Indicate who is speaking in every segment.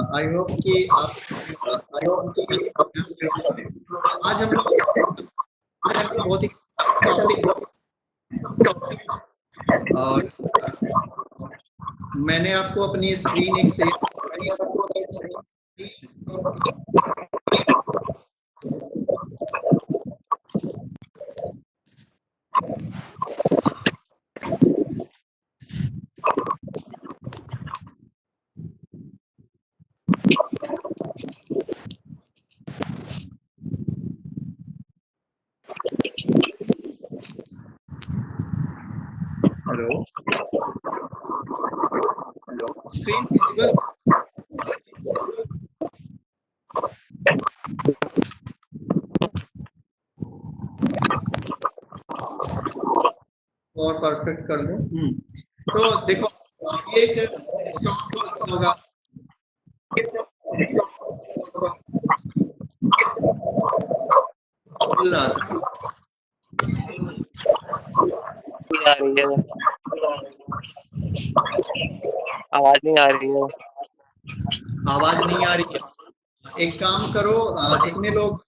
Speaker 1: I hope कि आप आज हम लोग बहुत ही टॉपिक, और मैंने आपको अपनी स्क्रीन एक से हेलो स्क्रीन विजिबल और परफेक्ट कर लो। तो देखो ये एक होगा, बोल रहा था
Speaker 2: आ रही है, आवाज नहीं आ रही है।
Speaker 1: आवाज नहीं आ रही है। एक काम करो, जितने लोग,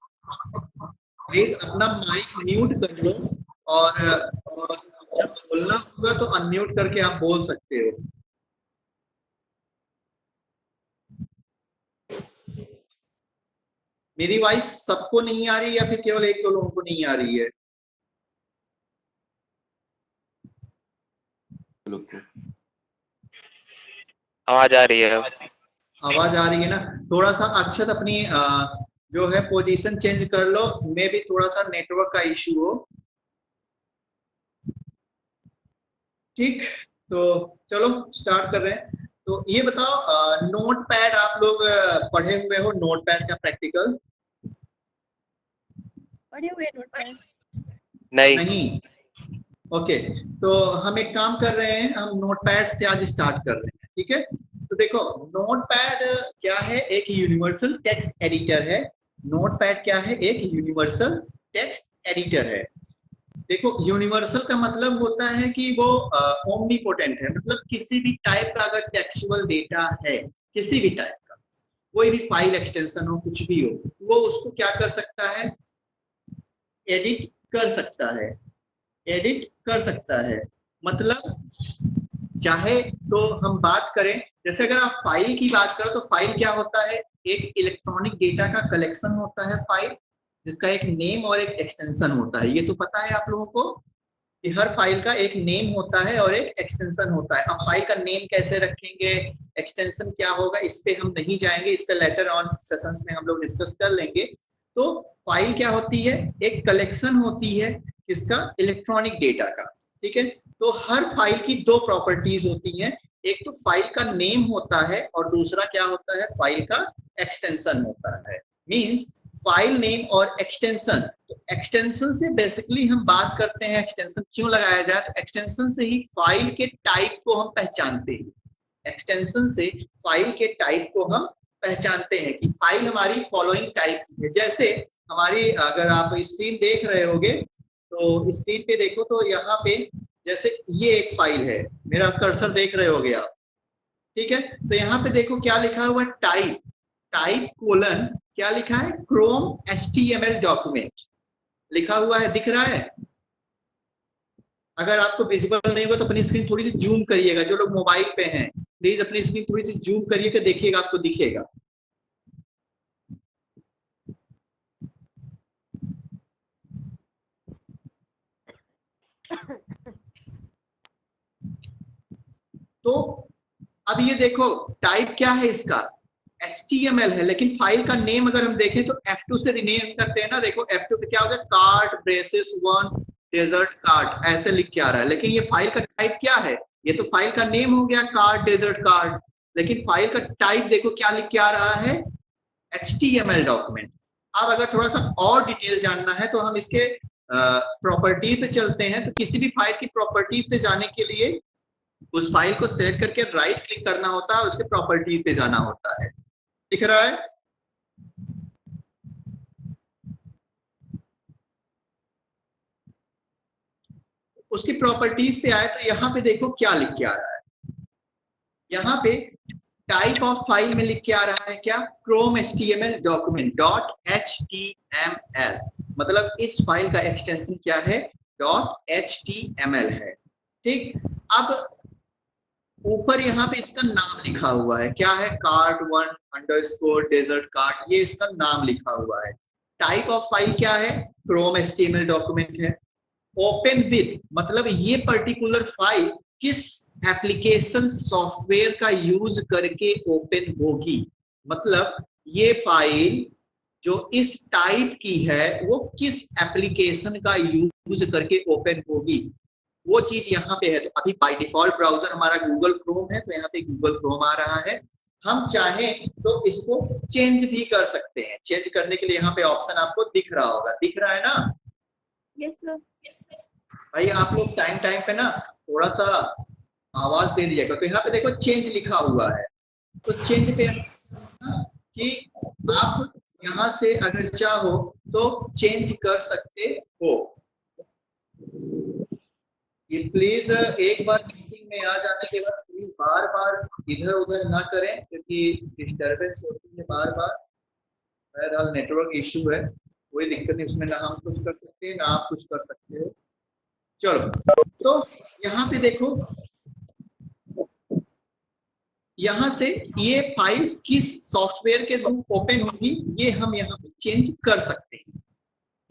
Speaker 1: प्लीज अपना माइक म्यूट कर लो, और जब बोलना होगा तो अनम्यूट करके आप बोल सकते हो। मेरी वॉइस सबको नहीं आ रही या फिर केवल एक दो लोगों को नहीं आ रही है?
Speaker 2: आवाज आ रही है।
Speaker 1: आवाज आ रही है ना? थोड़ा सा अक्षत अपनी जो है पोजीशन चेंज कर लो, मे भी थोड़ा सा नेटवर्क का इश्यू हो। ठीक, तो चलो स्टार्ट कर रहे हैं। तो ये बताओ, नोट पैड आप लोग पढ़े हुए हो? नोट पैड का प्रैक्टिकल
Speaker 3: पढ़े हुए नोट पैड?
Speaker 1: नहीं। ओके, तो हम एक काम कर रहे हैं, हम नोटपैड से आज स्टार्ट कर रहे हैं। ठीक है, तो देखो नोटपैड क्या है? एक यूनिवर्सल टेक्स्ट एडिटर है। नोटपैड क्या है? एक यूनिवर्सल टेक्स्ट एडिटर है। देखो यूनिवर्सल का मतलब होता है कि वो ओमनीपोटेंट है, मतलब किसी भी टाइप का अगर टेक्सुअल डेटा है, किसी भी टाइप का, कोई भी फाइल एक्सटेंशन हो, कुछ भी हो, वो उसको क्या कर सकता है? एडिट कर सकता है, एडिट कर सकता है। मतलब चाहे तो हम बात करें, जैसे अगर आप फाइल की बात करो तो फाइल क्या होता है? एक इलेक्ट्रॉनिक डेटा का कलेक्शन होता है फाइल, जिसका एक नेम और एक एक्सटेंशन होता है। ये तो पता है आप लोगों को कि हर फाइल का एक नेम होता है और एक एक्सटेंशन होता है। अब फाइल का नेम कैसे रखेंगे, एक्सटेंशन क्या होगा, इस पे हम नहीं जाएंगे, इस पे लेटर ऑन सेशंस में हम लोग डिस्कस कर लेंगे। तो फाइल क्या होती है? एक कलेक्शन होती है इसका, इलेक्ट्रॉनिक डेटा का। ठीक है, तो हर फाइल की दो प्रॉपर्टीज होती हैं, एक तो फाइल का नेम होता है और दूसरा क्या होता है? फाइल का एक्सटेंशन होता है। मींस फाइल नेम और एक्सटेंशन। तो एक्सटेंशन से बेसिकली हम बात करते हैं, एक्सटेंशन क्यों लगाया जाए? तो एक्सटेंशन से ही फाइल के टाइप को हम पहचानते हैं। एक्सटेंशन से फाइल के टाइप को हम पहचानते हैं कि फाइल हमारी फॉलोइंग टाइप की है। जैसे हमारी, अगर आप स्क्रीन देख रहे होगे तो स्क्रीन पे देखो, तो यहाँ पे जैसे ये एक फाइल है, मेरा कर्सर देख रहे होगे आप। ठीक है, तो यहाँ पे देखो क्या लिखा हुआ है? टाइप, टाइप कोलन क्या लिखा है? क्रोम एचटीएमएल डॉक्यूमेंट लिखा हुआ है, दिख रहा है? अगर आपको विजिबल नहीं होगा तो अपनी स्क्रीन थोड़ी सी जूम करिएगा। जो लोग मोबाइल पे हैं प्लीज अपनी स्क्रीन थोड़ी सी जूम करिएगा, देखिएगा आपको दिखेगा। तो अब ये देखो टाइप क्या है इसका? HTML है, लेकिन फाइल का नेम अगर हम देखें तो F2 से रिनेम करते हैं ना। देखो F2 पे क्या हो गया? कार्ट ब्रेसेस 1 डेजर्ट कार्ट, ऐसे लिख के आ रहा है, लेकिन ये फाइल का टाइप क्या है? ये तो फाइल का नेम हो गया, कार्ट डेजर्ट कार्ट, लेकिन फाइल का टाइप देखो क्या लिख के आ रहा है? HTML document. अब अगर थोड़ा सा और डिटेल जानना है तो हम इसके प्रॉपर्टीज पे चलते हैं। तो किसी भी फाइल की प्रॉपर्टीज पे जाने के लिए उस फाइल को सेलेक्ट करके राइट क्लिक करना होता है, उसके प्रॉपर्टीज पे जाना होता है। दिख रहा है? उसकी प्रॉपर्टीज पे आए तो यहाँ पे देखो क्या लिख के आ रहा है? यहाँ पे टाइप ऑफ फाइल में लिख के आ रहा है क्या, क्रोम HTML डॉक्यूमेंट .html, मतलब इस फाइल का एक्सटेंशन क्या है, .html है। ठीक, अब ऊपर यहाँ पे इसका नाम लिखा हुआ है, क्या है, cart1_ desert cart, ये इसका नाम लिखा हुआ है। टाइप ऑफ फाइल क्या है, क्रोम HTML डॉक्यूमेंट है। ओपन विद मतलब ये पर्टिकुलर फाइल किस एप्लीकेशन सॉफ्टवेयर का यूज करके ओपन होगी, मतलब ये फाइल जो इस टाइप की है वो किस एप्लीकेशन का यूज करके ओपन होगी, वो चीज यहाँ पे है। तो अभी बाय डिफॉल्ट ब्राउजर हमारा गूगल क्रोम है, तो यहाँ पे गूगल क्रोम आ रहा है। हम चाहें तो इसको चेंज भी कर सकते हैं। चेंज करने के लिए यहाँ पे ऑप्शन आपको दिख रहा होगा, दिख रहा है ना?
Speaker 3: Yes sir.
Speaker 1: भाई आप लोग टाइम टाइम पे ना थोड़ा सा आवाज दे दीजिएगा। तो यहाँ पे देखो चेंज लिखा हुआ है, तो चेंज पे कि आप यहाँ से अगर चाहो तो चेंज कर सकते हो। ये प्लीज एक बार मीटिंग में आ जाने के बाद प्लीज बार बार इधर उधर ना करें, क्योंकि डिस्टरबेंस होती है बार बार। बहरहाल नेटवर्क इशू है, कोई दिक्कत नहीं उसमें, ना हम कुछ कर सकते हैं ना आप कुछ कर सकते हो। चलो, तो यहाँ पे देखो, यहाँ से ये फाइल किस सॉफ्टवेयर के थ्रू ओपन होगी ये हम यहाँ पे चेंज कर सकते हैं।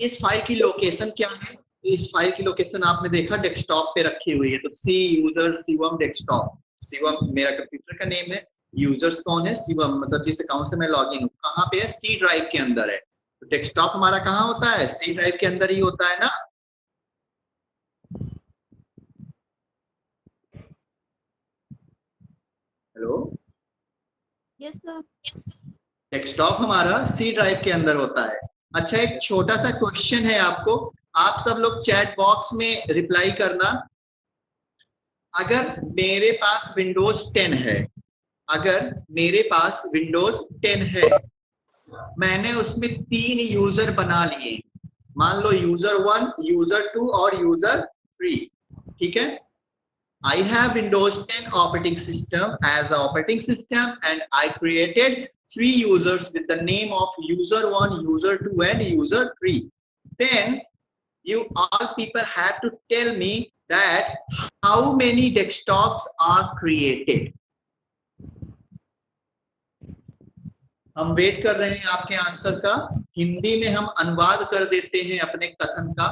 Speaker 1: इस फाइल की लोकेशन क्या है, इस फाइल की लोकेशन आपने देखा डेस्कटॉप पे रखी हुई है, तो सी यूजर शिवम डेस्कटॉप, शिवम मेरा कंप्यूटर का नेम है, यूजर्स कौन है, शिवम, मतलब जिस अकाउंट से मैं लॉगिन हूँ, कहाँ पे है, सी ड्राइव के अंदर है। तो डेस्कटॉप हमारा कहाँ होता है, सी ड्राइव के अंदर ही होता है ना। Hello,
Speaker 3: yes sir.
Speaker 1: डेस्कटॉप हमारा सी ड्राइव के अंदर होता है। अच्छा, एक छोटा सा क्वेश्चन है आपको, आप सब लोग चैट बॉक्स में रिप्लाई करना। अगर मेरे पास विंडोज 10 है, अगर मेरे पास विंडोज 10 है, मैंने उसमें 3 यूजर बना लिए, मान लो यूजर 1, यूजर 2 और यूजर 3, ठीक है। I have Windows 10 operating system as an operating system, and I created 3 users with the name of user 1, user 2 and user 3. Then you all people have to tell me that how many desktops are created. हम wait कर रहे हैं आपके answer का। हिंदी में हम अनुवाद कर देते हैं अपने कथन का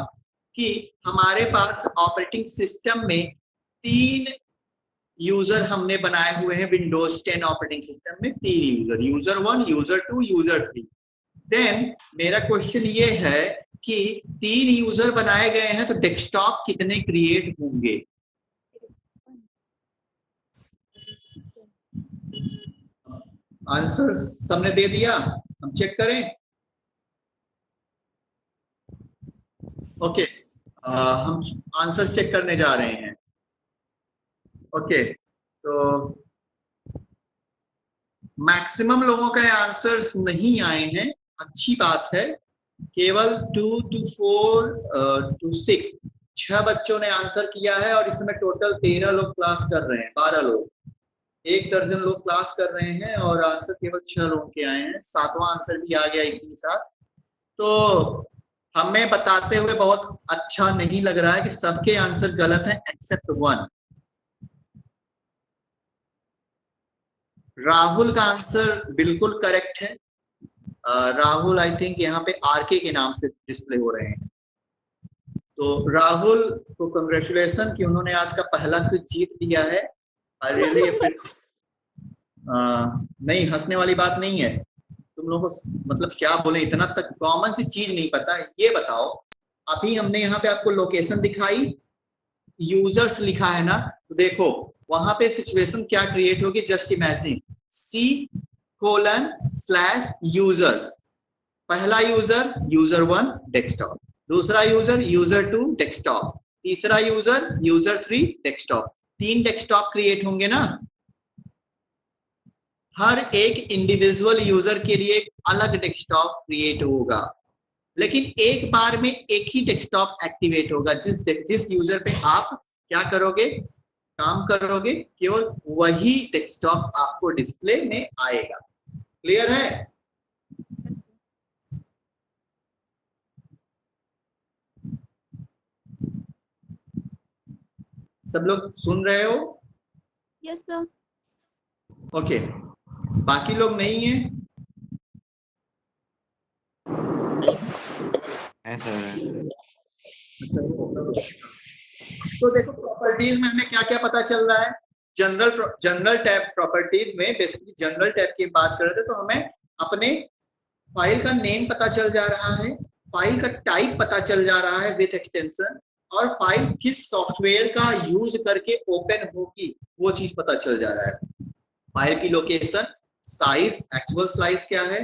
Speaker 1: कि हमारे पास ऑपरेटिंग सिस्टम में 3 यूजर हमने बनाए हुए हैं। विंडोज 10 ऑपरेटिंग सिस्टम में 3 user, user 1, user 2, user 3। Then मेरा क्वेश्चन ये है कि 3 यूजर बनाए गए हैं, तो डेस्कटॉप कितने क्रिएट होंगे? आंसर सबने दे दिया, हम चेक करें। ओके, हम आंसर चेक करने जा रहे हैं। ओके, तो मैक्सिमम लोगों का आंसर्स नहीं आए हैं, अच्छी बात है। केवल 2 to 4 to 6 6 बच्चों ने आंसर किया है, और इसमें टोटल 13 लोग क्लास कर रहे हैं, 12 लोग, 1 दर्जन लोग क्लास कर रहे हैं, और आंसर केवल 6 लोगों के आए हैं। 7वां आंसर भी आ गया इसी के साथ। तो हमें बताते हुए बहुत अच्छा नहीं लग रहा है कि सबके आंसर गलत हैं एक्सेप्ट 1। राहुल का आंसर बिल्कुल करेक्ट है। राहुल आई थिंक यहाँ पे आरके के नाम से डिस्प्ले हो रहे हैं। तो राहुल को कंग्रेचुलेशन कि उन्होंने आज का पहला क्विज जीत लिया है। I really appreciate. नहीं, हंसने वाली बात नहीं है। तुम लोगों को मतलब क्या बोले, इतना तक कॉमन सी चीज नहीं पता। ये बताओ, अभी हमने यहाँ पे आपको लोकेशन दिखाई, यूजर्स लिखा है ना, तो देखो वहां पे सिचुएशन क्या क्रिएट होगी। जस्ट इमेजिन C:/users, पहला यूजर यूजर 1 डेस्कटॉप, दूसरा यूजर यूजर 2 डेस्कटॉप, तीसरा user user 3 desktop. 3 desktop create होंगे ना। हर एक इंडिविजुअल यूजर के लिए एक अलग डेस्कटॉप क्रिएट होगा, लेकिन एक बार में एक ही डेस्कटॉप एक्टिवेट होगा। जिस यूजर पे आप क्या करोगे, काम करोगे केवल वही डेस्कटॉप आपको डिस्प्ले में आएगा। क्लियर है?
Speaker 3: Yes, sir.
Speaker 1: सब लोग सुन रहे हो?
Speaker 3: Yes, sir.
Speaker 1: ओके, बाकी लोग नहीं है? तो देखो प्रॉपर्टीज में हमें क्या क्या पता चल रहा है। जनरल टैब प्रॉपर्टीज में बेसिकली जनरल टैब की बात कर रहे थे, तो हमें अपने फाइल का नेम पता चल जा रहा है, फाइल का टाइप पता चल जा रहा है विथ एक्सटेंशन, और फाइल किस सॉफ्टवेयर का यूज करके ओपन होगी वो चीज पता चल जा रहा है। फाइल की लोकेशन, साइज, एक्चुअल साइज क्या है,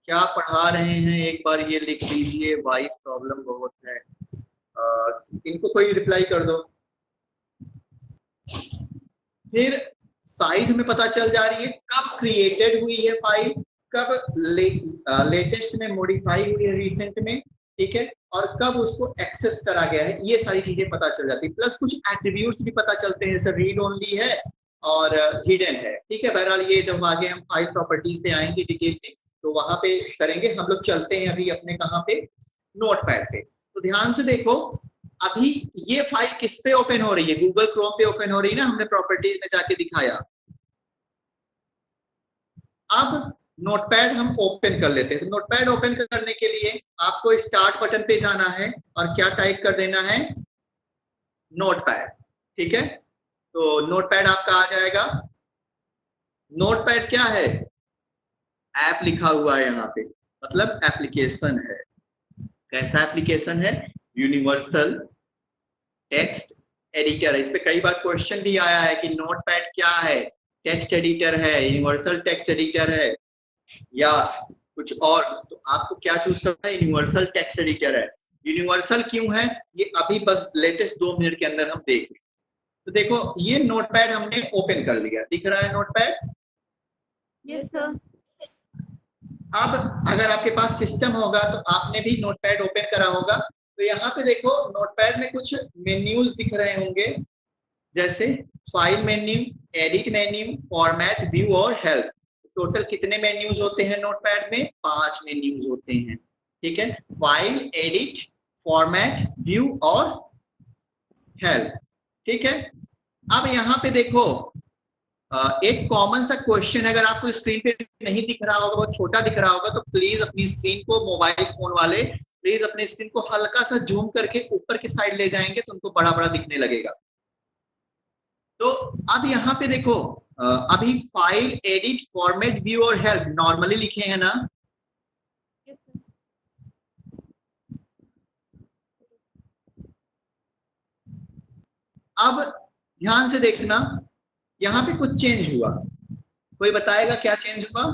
Speaker 1: क्या पढ़ा रहे हैं एक बार ये लिख लीजिए, वॉइस प्रॉब्लम बहुत है। इनको कोई रिप्लाई कर दो। फिर साइज हमें पता चल जा रही है, कब क्रिएटेड हुई है फाइल, कब लेटेस्ट में मॉडिफाई हुई है रिसेंट में, ठीक है, और कब उसको एक्सेस करा गया है, ये सारी चीजें पता चल जाती है। प्लस कुछ एट्रीब्यूट्स भी पता चलते हैं, जैसे रीड ओनली है और हिडन है, ठीक है। बहरहाल ये जब आगे हम फाइल प्रॉपर्टीज पे आएंगे डिटेल में तो वहां पे करेंगे। हम लोग चलते हैं अभी अपने कहाँ पे, नोटपैड पे। तो ध्यान से देखो, अभी ये फाइल किस पे ओपन हो रही है, गूगल क्रोम पे ओपन हो रही है ना, हमने प्रॉपर्टीज में जाके दिखाया। अब नोटपैड हम ओपन कर लेते हैं। तो नोटपैड ओपन करने के लिए आपको स्टार्ट बटन पे जाना है और क्या टाइप कर देना है, नोटपैड, ठीक है। तो नोटपैड आपका आ जाएगा। नोटपैड क्या है, ऐप लिखा हुआ है यहाँ पे, मतलब एप्लीकेशन है। कैसा एप्लीकेशन है, यूनिवर्सल टेक्स्ट एडिटर है। इस पे कई बार क्वेश्चन भी आया है कि नोटपैड क्या है, टेक्स्ट एडिटर है, यूनिवर्सल टेक्स्ट एडिटर है या कुछ और। तो आपको क्या चूज करना है, यूनिवर्सल टेक्स्ट एडिटर है। यूनिवर्सल क्यों है, ये अभी बस लेटेस्ट 2 मिनट के अंदर हम देख लें। तो देखो ये नोटपैड हमने ओपन कर लिया, दिख रहा है नोटपैड।
Speaker 3: Yes, sir.
Speaker 1: अब अगर आपके पास सिस्टम होगा तो आपने भी नोटपैड ओपन करा होगा। तो यहाँ पे देखो नोटपैड में कुछ मेन्यूज दिख रहे होंगे, जैसे file menu, edit menu, format, view और हेल्प। टोटल कितने मेन्यूज होते हैं नोटपैड में, 5 मेन्यूज होते हैं, ठीक है। फाइल, एडिट, फॉर्मेट, व्यू और हेल्प, ठीक है। अब यहाँ पे देखो एक कॉमन सा क्वेश्चन है, अगर आपको स्क्रीन पे नहीं दिख रहा होगा, बहुत छोटा दिख रहा होगा, तो प्लीज अपनी स्क्रीन को, मोबाइल फोन वाले प्लीज अपनी स्क्रीन को हल्का सा जूम करके ऊपर की साइड ले जाएंगे तो उनको बड़ा बड़ा दिखने लगेगा। तो अब यहाँ पे देखो अभी फाइल, एडिट, फॉर्मेट, व्यू और हेल्प नॉर्मली लिखे हैं ना।
Speaker 3: Yes, sir.
Speaker 1: अब ध्यान से देखना, यहाँ पे कुछ चेंज हुआ, कोई बताएगा क्या चेंज हुआ।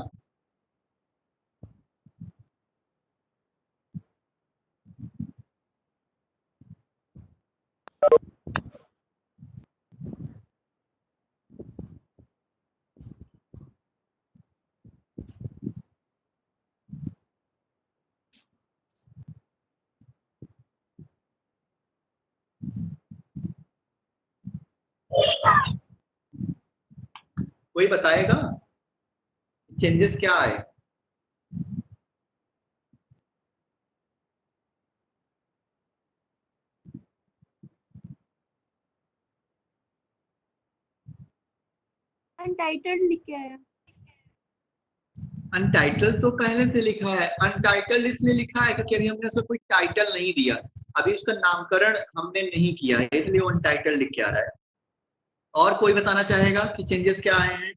Speaker 1: कोई बताएगा चेंजेस क्या आए।
Speaker 3: Untitled लिख के आया।
Speaker 1: अनटाइटल तो पहले से लिखा है, अनटाइटल इसलिए लिखा है क्योंकि अभी हमने उसे कोई टाइटल नहीं दिया, अभी उसका नामकरण हमने नहीं किया है, इसलिए वो अनटाइटल लिख के आ रहा है। और कोई बताना चाहेगा कि चेंजेस क्या आए हैं।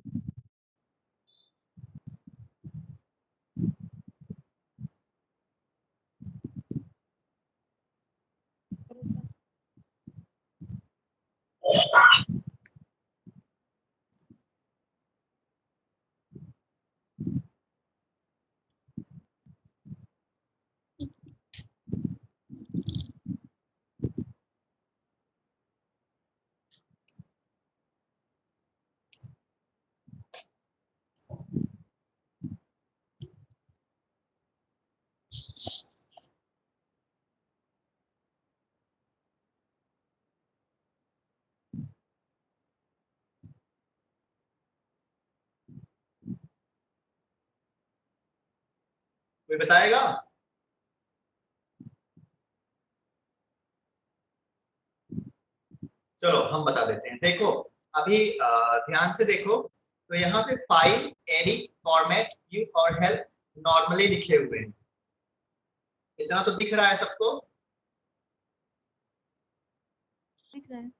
Speaker 1: कोई बताएगा? चलो हम बता देते हैं। देखो अभी ध्यान से देखो, तो यहाँ पे फाइल, एडिट, फॉर्मेट, व्यू और हेल्प नॉर्मली लिखे हुए हैं। इतना तो दिख रहा है सबको?
Speaker 3: दिख रहा है।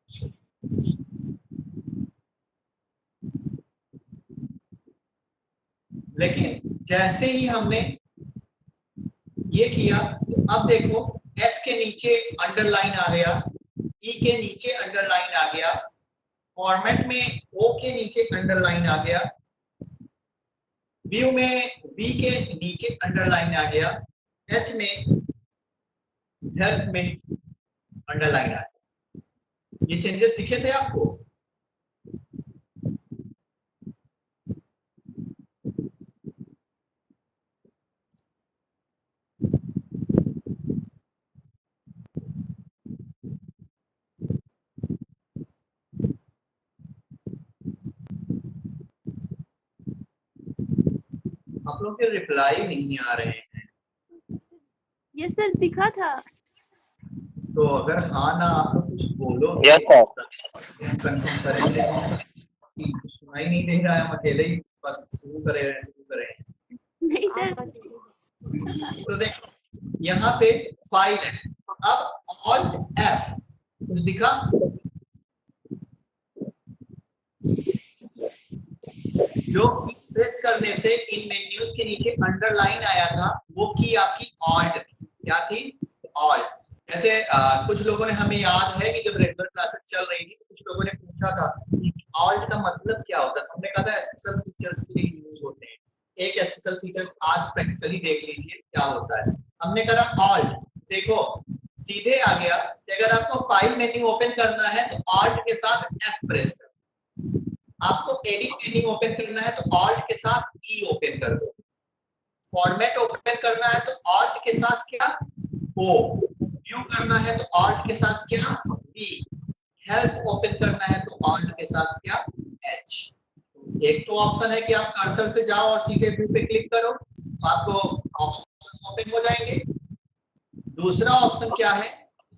Speaker 1: लेकिन जैसे ही हमने ये किया, तो अब देखो F के नीचे अंडरलाइन आ गया, E के नीचे अंडरलाइन आ गया, फॉर्मेट में O के नीचे अंडरलाइन आ गया, व्यू में V के नीचे अंडरलाइन आ गया, H में, हेल्प में अंडरलाइन आ गया। ये चेंजेस दिखे थे आपको? आप लोग के रिप्लाई नहीं आ रहे हैं।
Speaker 3: यस सर, दिखा था।
Speaker 1: तो अगर हाँ ना आप लोग कुछ बोलो,
Speaker 2: यस सर।
Speaker 1: हम कंफर्म करेंगे कि सुनाई नहीं दे रहा है, हम अकेले ही बस शुरू करें।
Speaker 3: नहीं सर।
Speaker 1: तो देखो यहाँ पे फाइल है, अब ऑल्ट एफ कुछ दिखा? जो की प्रेस करने से इन मेन्यूज के नीचे अंडरलाइन आया था, वो की आपकी ऑल्ट थी। क्या थी? ऑल्ट। जैसे कुछ लोगों ने, हमें याद है कि जब रेगुलर क्लासेस चल रही थी, कुछ लोगों ने पूछा था कि ऑल्ट का मतलब क्या होता है। हमने कहा था स्पेशल फीचर्स के लिए यूज होते हैं। एक स्पेशल फीचर्स आज प्रैक्टिकली देख लीजिए क्या होता है। हमने कहा ऑल्ट, देखो सीधे आ गया कि अगर आपको फाइल मेन्यू ओपन करना है तो ऑल्ट के साथ एफ प्रेस करो, आपको एडिट मेन्यू ओपन करना है तो ऑल्ट के साथ ई ओपन कर दो, फॉर्मेट ओपन करना है तो ऑल्ट के साथ क्या? ओ, व्यू करना है तो ऑल्ट के साथ क्या? वी, हेल्प ओपन करना है तो ऑल्ट के साथ क्या? एच। एक तो ऑप्शन है कि आप कर्सर से जाओ और सीधे व्यू पे क्लिक करो, तो आपको ऑप्शंस ओपन हो जाएंगे। दूसरा ऑप्शन क्या है?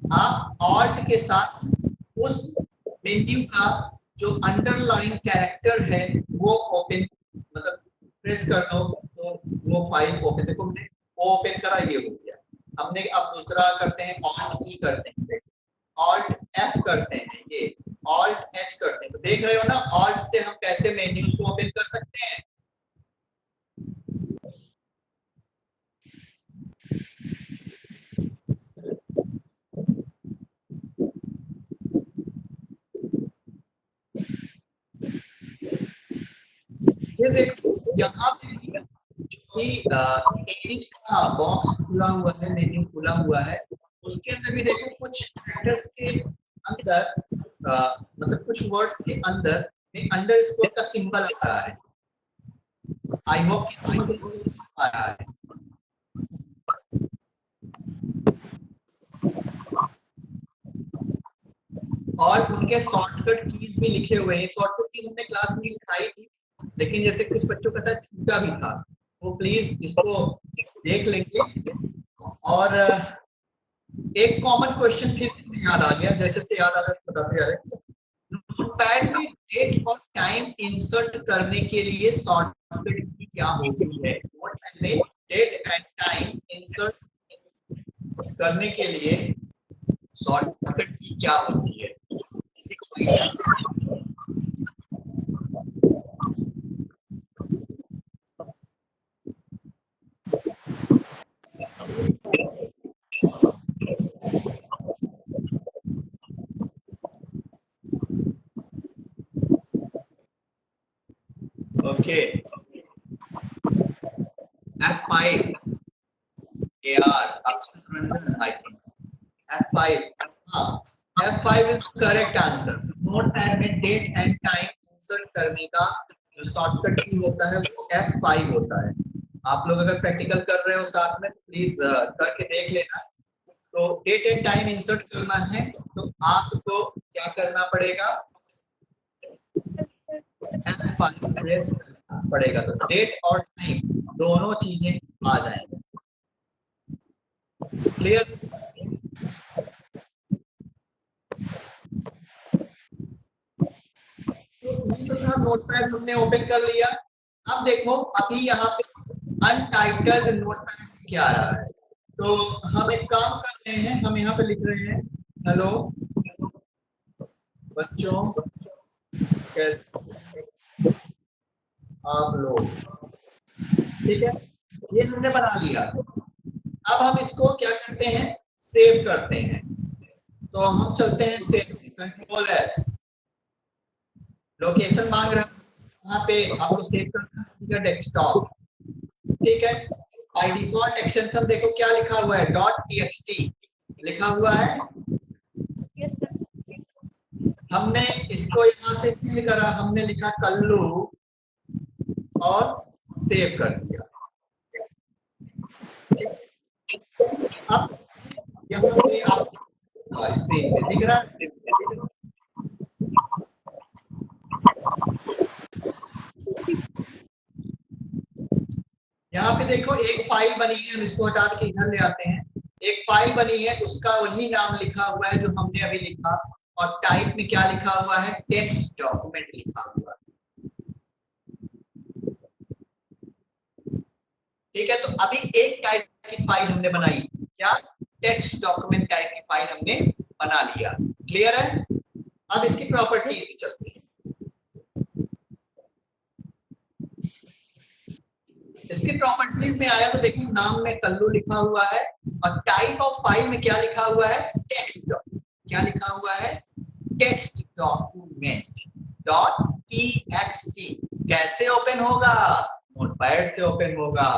Speaker 1: आप ऑल्ट के साथ उस मेन्यू का जो अंडरलाइन कैरेक्टर है वो ओपन, मतलब प्रेस कर दो तो वो फाइल ओपन। देखो हमने ओपन करा, ये हो गया। हमने अब दूसरा करते हैं, ऑल्ट ई करते हैं, ऑल्ट एफ करते हैं, ये ऑल्ट एच करते हैं। तो देख रहे हो ना ऑल्ट से हम कैसे मेन्यूज को ओपन कर सकते हैं। ये देखो यहाँ पे भी एडिट का बॉक्स खुला हुआ है, मेन्यू खुला हुआ है, उसके अंदर भी देखो कुछ कैरेक्टर्स के अंदर मतलब कुछ वर्ड्स के अंदर में अंडरस्कोर का सिंबल आ रहा है। आई होप कि समझ आ रहा है। और उनके शॉर्टकट कीज भी लिखे हुए हैं। शॉर्टकट कीज हमने क्लास में लिखाई थी, लेकिन जैसे कुछ बच्चों का साथ छूटा भी था, वो प्लीज इसको देख लेंगे। और एक कॉमन क्वेश्चन फिर से याद आ गया, जैसे से याद आ रहा है बताते जा रहे हैं। नोटपैड में डेट और टाइम इंसर्ट करने के लिए शॉर्टकट की क्या होती है? नोटपैड में डेट एंड टाइम इंसर्ट करने के लिए शॉर्टकट की क्या होती है? किसी को idea? Okay, F5 AR Akshay Ranjan, I think F5, हाँ F5 is correct answer। Notepad में डेट एंड टाइम इंसर्ट करने का जो शॉर्टकट की होता है वो F5 होता है। आप लोग अगर प्रैक्टिकल कर रहे हो साथ में तो प्लीज करके देख लेना। तो डेट एंड टाइम इंसर्ट करना है तो आपको क्या करना पड़ेगा? F5 प्रेस करना पड़ेगा, तो डेट और टाइम दोनों चीजें आ जाएंगे। क्लियर? तो ये तो था नोटपैड हमने ओपन कर लिया। अब देखो अभी यहाँ पे अनटाइटल्ड नोटपैड क्या आ रहा है, तो हम एक काम कर रहे हैं, हम यहाँ पे लिख रहे हैं हेलो बच्चों कैसे आप लोग, ठीक है, ये हमने बना लिया। अब हम इसको क्या करते हैं, सेव करते हैं। तो हम चलते हैं सेव, कंट्रोल एस, लोकेशन मांग रहा है, यहाँ पे आपको सेव करना है डेस्कटॉप, ठीक है। बाय डिफॉल्ट एक्सटेंशन देखो क्या लिखा हुआ है, .txt लिखा हुआ है।
Speaker 3: Yes sir.
Speaker 1: हमने इसको यहाँ से चेंज करा, हमने लिखा कल्लू और सेव कर दिया। अब यहाँ पे आप स्क्रीन पे दिख रहा है, यहाँ पे देखो एक फाइल बनी है, हम इसको हटा के इधर ले आते हैं। एक फाइल बनी है, उसका वही नाम लिखा हुआ है जो हमने अभी लिखा, और टाइप में क्या लिखा हुआ है, टेक्स्ट डॉक्यूमेंट लिखा हुआ है, ठीक है। तो अभी एक टाइप की फाइल हमने बनाई, क्या, टेक्स्ट डॉक्यूमेंट टाइप की फाइल हमने बना लिया। क्लियर है? अब इसकी प्रॉपर्टीज भी चलती है। इसकी प्रॉपर्टीज में आया तो देखो नाम में कल्लू लिखा हुआ है, और टाइप ऑफ फाइल में क्या लिखा हुआ है, टेक्स्ट, क्या लिखा हुआ है, टेक्स्ट डॉक्यूमेंट .txt। कैसे ओपन होगा, नोटपैड से ओपन होगा।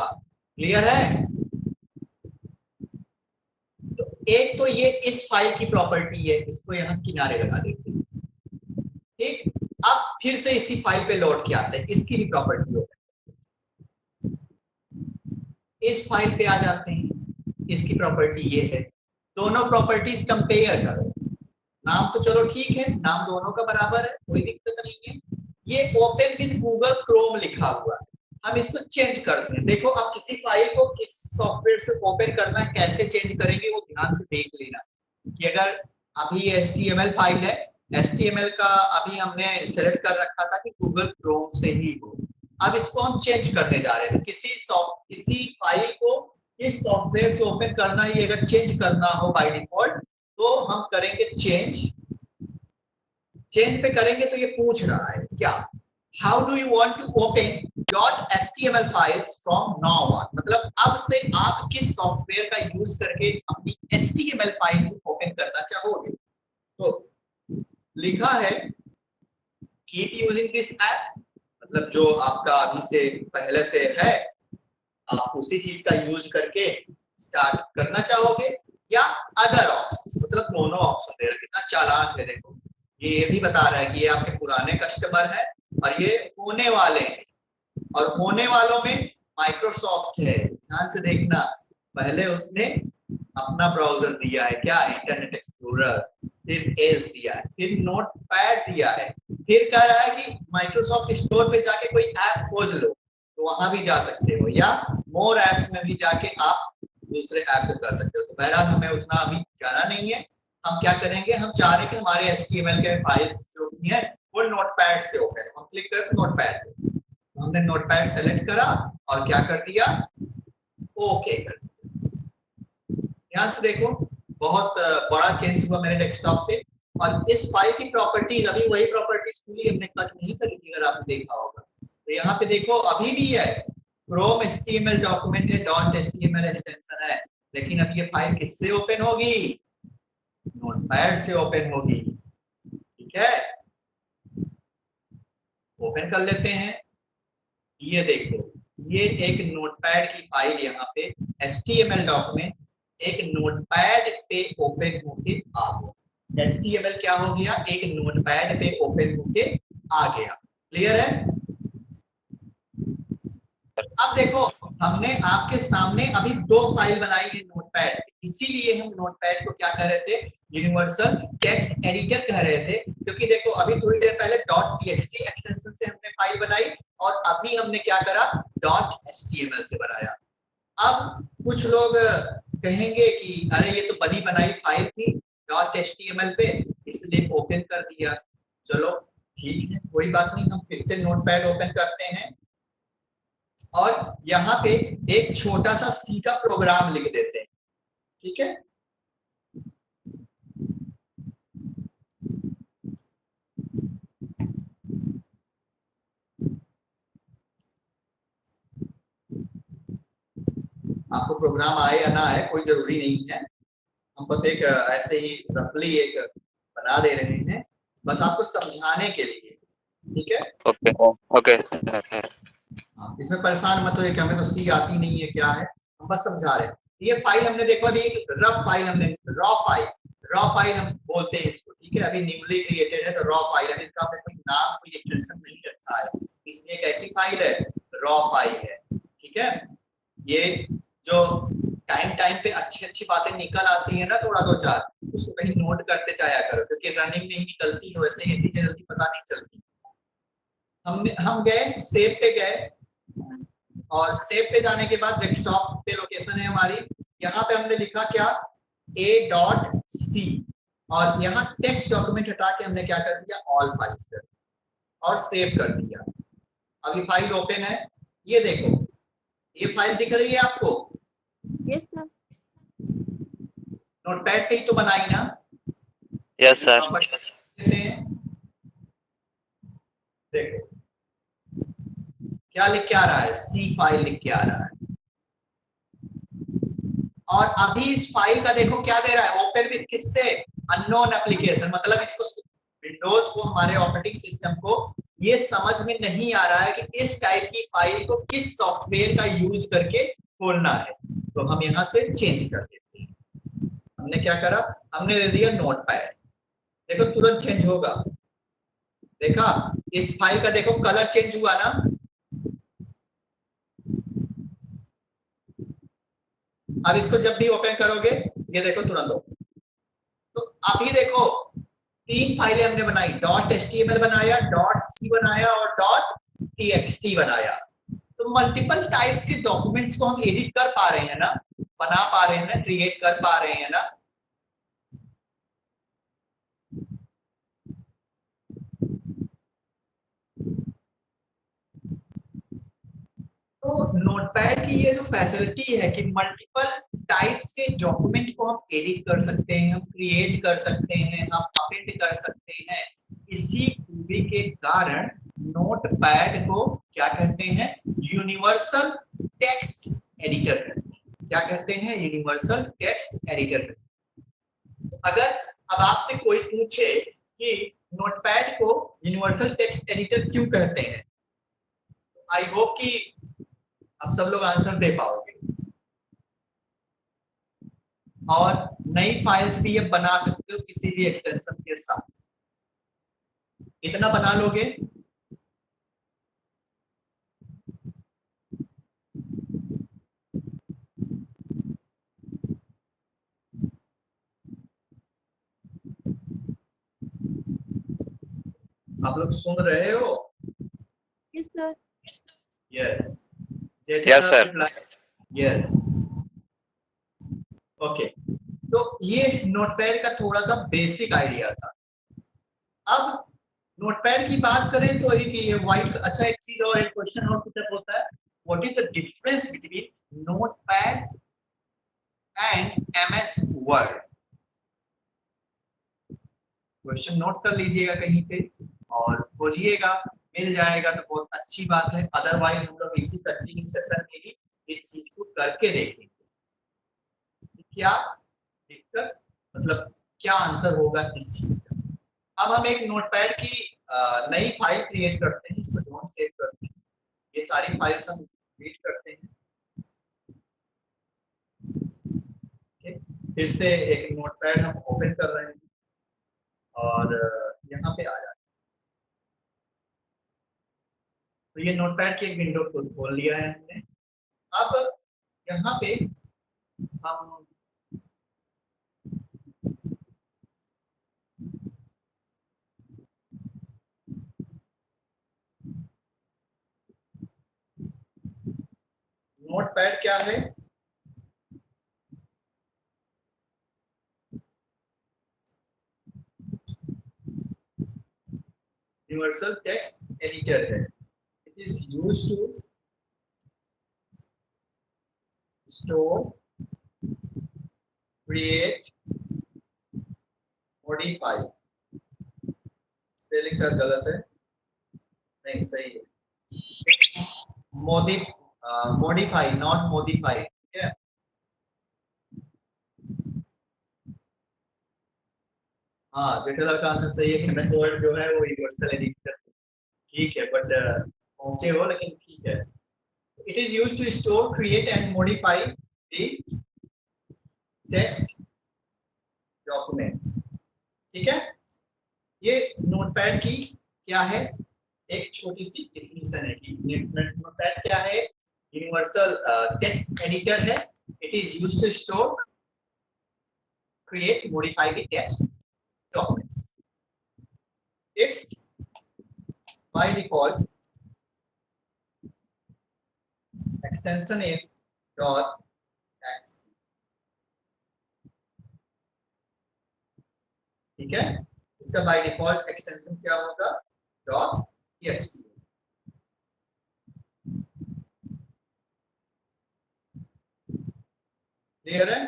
Speaker 1: क्लियर है? तो एक तो ये इस फाइल की प्रॉपर्टी है, इसको यहाँ किनारे लगा देते हैं, ठीक। अब फिर से इसी फाइल पे लौट के आते हैं, इसकी भी प्रॉपर्टी होगी, इस फाइल पे आ जाते हैं, इसकी प्रॉपर्टी ये है। दोनों प्रॉपर्टीज कंपेयर करो, नाम तो चलो ठीक है, नाम दोनों का बराबर है, कोई दिक्कत नहीं है। ये ओपन विद गूगल क्रोम लिखा हुआ है, हम इसको चेंज करते हैं। देखो अब किसी फाइल को किस सॉफ्टवेयर से ओपन करना है, कैसे चेंज करेंगे वो ध्यान से देख लेना, कि अगर अभी HTML फाइल है, HTML का अभी हमने सेलेक्ट कर रखा था कि गूगल क्रोम से ही हो। अब इसको हम चेंज करने जा रहे हैं, किसी फाइल को इस सॉफ्टवेयर से ओपन करना ही, अगर चेंज करना हो बाय डिफॉल्ट तो हम करेंगे चेंज। चेंज पे करेंगे तो ये पूछ रहा है क्या, how do you want to open .html files from now on, मतलब अब से आप किस सॉफ्टवेयर का यूज करके अपनी HTML फाइल को ओपन करना चाहोगे। तो लिखा है कीप यूजिंग दिस ऐप, मतलब जो आपका अभी से पहले से है आप उसी चीज का यूज करके स्टार्ट करना चाहोगे, या अदर ऑप्शंस, मतलब दोनों ऑप्शन दे रहे, कितना चालाक है देखो। ये भी बता रहा है कि ये आपके पुराने कस्टमर है और ये होने वाले हैं, और होने वालों में माइक्रोसॉफ्ट है, ध्यान से देखना। पहले उसने अपना ब्राउजर दिया है, क्या, इंटरनेट एक्सप्लोरर, फिर एज दिया है, फिर नोटपैड दिया है, फिर कह रहा है कि माइक्रोसॉफ्ट स्टोर पे जाके कोई ऐप खोज लो, तो वहां भी जा सकते हो, या मोर एप्स में भी जाके आप दूसरे ऐप को कर सकते हो। तो बहरहाल हमें उतना अभी ज्यादा नहीं है, हम क्या करेंगे, हम चाह रहे हैं कि हमारे HTML के फाइल्स जो भी हैं वो नोटपैड से ओपन, हम क्लिक करें नोटपैड पे, हमने नोटपैड सेलेक्ट करा और क्या कर दिया, ओके कर दिया। ध्यान से देखो बहुत बड़ा चेंज हुआ मेरे डेस्कटॉप पे, और इस फाइल की प्रॉपर्टीज अभी वही प्रॉपर्टीज पूरी हमने कट नहीं करी थी, अगर आपने देखा होगा। तो यहाँ पे देखो अभी भी है, क्रोम HTML डॉक्यूमेंट है, .html एक्सटेंशन है, लेकिन अब ये फाइल किससे ओपन होगी, नोटपैड से ओपन होगी, ठीक है। ओपन कर लेते हैं, ये देखो ये एक नोटपैड की फाइल, यहाँ पे HTML डॉक्यूमेंट एक नोटपैड पे ओपन होके आ गया, HTML क्या हो गया, एक नोटपैड पे ओपन होके आ गया। क्लियर है? अब देखो हमने आपके सामने अभी दो फाइल बनाई है नोटपैड, इसीलिए हम नोटपैड को क्या कह रहे थे, यूनिवर्सल टेक्स्ट एडिटर कह रहे थे, क्योंकि देखो अभी थोड़ी देर पहले .txt एक्सटेंशन से हमने फाइल बनाई, और अभी हमने क्या करा, .html से बनाया। अब कुछ लोग कहेंगे कि अरे ये तो बनी बनाई फाइल थी .html पे, इसलिए ओपन कर दिया। चलो ठीक है, कोई बात नहीं, हम फिर से नोटपैड ओपन करते हैं और यहाँ पे एक छोटा सा सी का प्रोग्राम लिख देते हैं। ठीक है, आपको प्रोग्राम आए या ना आए कोई जरूरी नहीं है, हम बस एक ऐसे ही रफली एक बना दे रहे हैं, बस आपको समझाने के लिए। ठीक है,
Speaker 2: ओके ओके।
Speaker 1: इसमें परेशान मत होइए कि हमें तो सी आती नहीं है क्या है, हम बस समझा रहे हैं। ये फाइल हमने देखो अभी एक रफ फाइल, हमने रॉ फाइल हम बोलते हैं इसको। ठीक है, अभी न्यूली क्रिएटेड है तो रॉ फाइल है, इसका आपने कोई नाम कोई एक्सटेंशन नहीं रखा है, इसलिए एक ऐसी फाइल है, रॉ फाइल है। ठीक है, ये जो टाइम पे अच्छी अच्छी बातें निकल आती है ना, थोड़ा दो चार, उसको कहीं नोट करते जाया करो, क्योंकि रनिंग में ही निकलती है, वैसे ही चीजें जल्दी पता नहीं चलती। हम गए सेव पे गए, और सेव पे जाने के बाद डेस्कटॉप पे लोकेशन है हमारी, यहाँ पे हमने लिखा क्या a.c, और यहाँ टेक्स्ट डॉक्यूमेंट हटा के हमने क्या कर दिया ऑल फाइल्स कर दिया और सेव कर दिया। अभी फाइल ओपन है, ये देखो ये फाइल दिख रही है आपको?
Speaker 3: Yes sir.
Speaker 1: नोटपैड पे ही तो बनाई ना?
Speaker 2: Yes sir.
Speaker 1: देते हैं, देखो क्या लिख के आ रहा है, सी फाइल लिख के आ रहा है। और अभी इस फाइल का देखो क्या दे रहा है, ओपन विद किससे, अननोन एप्लीकेशन, मतलब इसको विंडोज को, हमारे ऑपरेटिंग सिस्टम को ये समझ में नहीं आ रहा है कि इस टाइप की फाइल को किस सॉफ्टवेयर का यूज करके खोलना है, तो हम यहां से चेंज कर देते हैं। हमने क्या करा, हमने दे दिया नोटपैड, देखो तुरंत चेंज होगा, देखा इस फाइल का देखो कलर चेंज हुआ ना, अब इसको जब भी ओपन करोगे ये देखो तुरंत हो। तो अभी देखो तीन फाइलें हमने बनाई, .html बनाया, .c बनाया और .txt बनाया। तो मल्टीपल टाइप्स के डॉक्यूमेंट्स को हम एडिट कर पा रहे हैं ना, बना पा रहे हैं ना, क्रिएट कर पा रहे हैं ना। तो नोटपैड की ये जो फैसिलिटी है कि मल्टीपल टाइप्स के डॉक्यूमेंट को हम एडिट कर सकते हैं, हम क्रिएट कर सकते हैं, हम अपेंड कर सकते हैं, इसी खूबी के कारण नोटपैड को क्या कहते हैं, यूनिवर्सल टेक्स्ट एडिटर कहते हैं। क्या कहते हैं, यूनिवर्सल टेक्स्ट एडिटर। अगर अब आपसे कोई पूछे कि नोटपैड को यूनिवर्सल टेक्स्ट एडिटर क्यों कहते हैं, आई होप कि आप सब लोग आंसर दे पाओगे, और नई फाइल्स भी ये बना सकते हो किसी भी एक्सटेंशन के साथ। इतना बना लोगे, आप लोग सुन रहे हो?
Speaker 3: Yes sir.
Speaker 1: Yes,
Speaker 2: yes sir.
Speaker 1: Yes, okay. तो ये नोटपैड का थोड़ा सा बेसिक आइडिया था। अब नोटपैड की बात करें तो एक ये व्हाइट, अच्छा एक चीज और, एक क्वेश्चन और पुटअप होता है, what is the difference between notepad and MS word? Question note कर लीजिएगा कहीं पे और खोजिएगा, मिल जाएगा तो बहुत अच्छी बात है, अदरवाइज हम लोग इसी कंटिन्यू सेशन में ही इस चीज को करके देखेंगे क्या दिक्कत, मतलब क्या आंसर होगा इस चीज का। अब हम एक नोटपैड की नई फाइल क्रिएट करते हैं, इसको डोंट सेव करते हैं, ये सारी फाइल्स हम क्रिएट करते हैं। फिर से एक नोटपैड हम ओपन कर रहे हैं और यहाँ पे आ जाए, तो ये नोटपैड की एक विंडो खोल लिया है हमने। अब यहाँ पे हम नोटपैड क्या है, यूनिवर्सल टेक्स्ट एडिटर है. It is used to store, create, modify. Spelling शायद गलत है, नहीं सही है. Modify, not modify. ठीक है. हाँ, जेठालाल का आंसर सही है कि एमएस वर्ड जो है वो यूनिवर्सल एडिटर. ठीक है, बट पहुंचे हो, लेकिन ठीक है. It is used to store, create and modify the text documents. ठीक है. ये नोटपैड की क्या है, एक छोटी सी डेफिनेशन है कि नोटपैड क्या है. यूनिवर्सल टेक्स्ट एडिटर है. It is used to store, create, modify the text documents. It's by default extension is .txt. ठीक है. इसका by default extension क्या होगा, .txt. क्लियर है.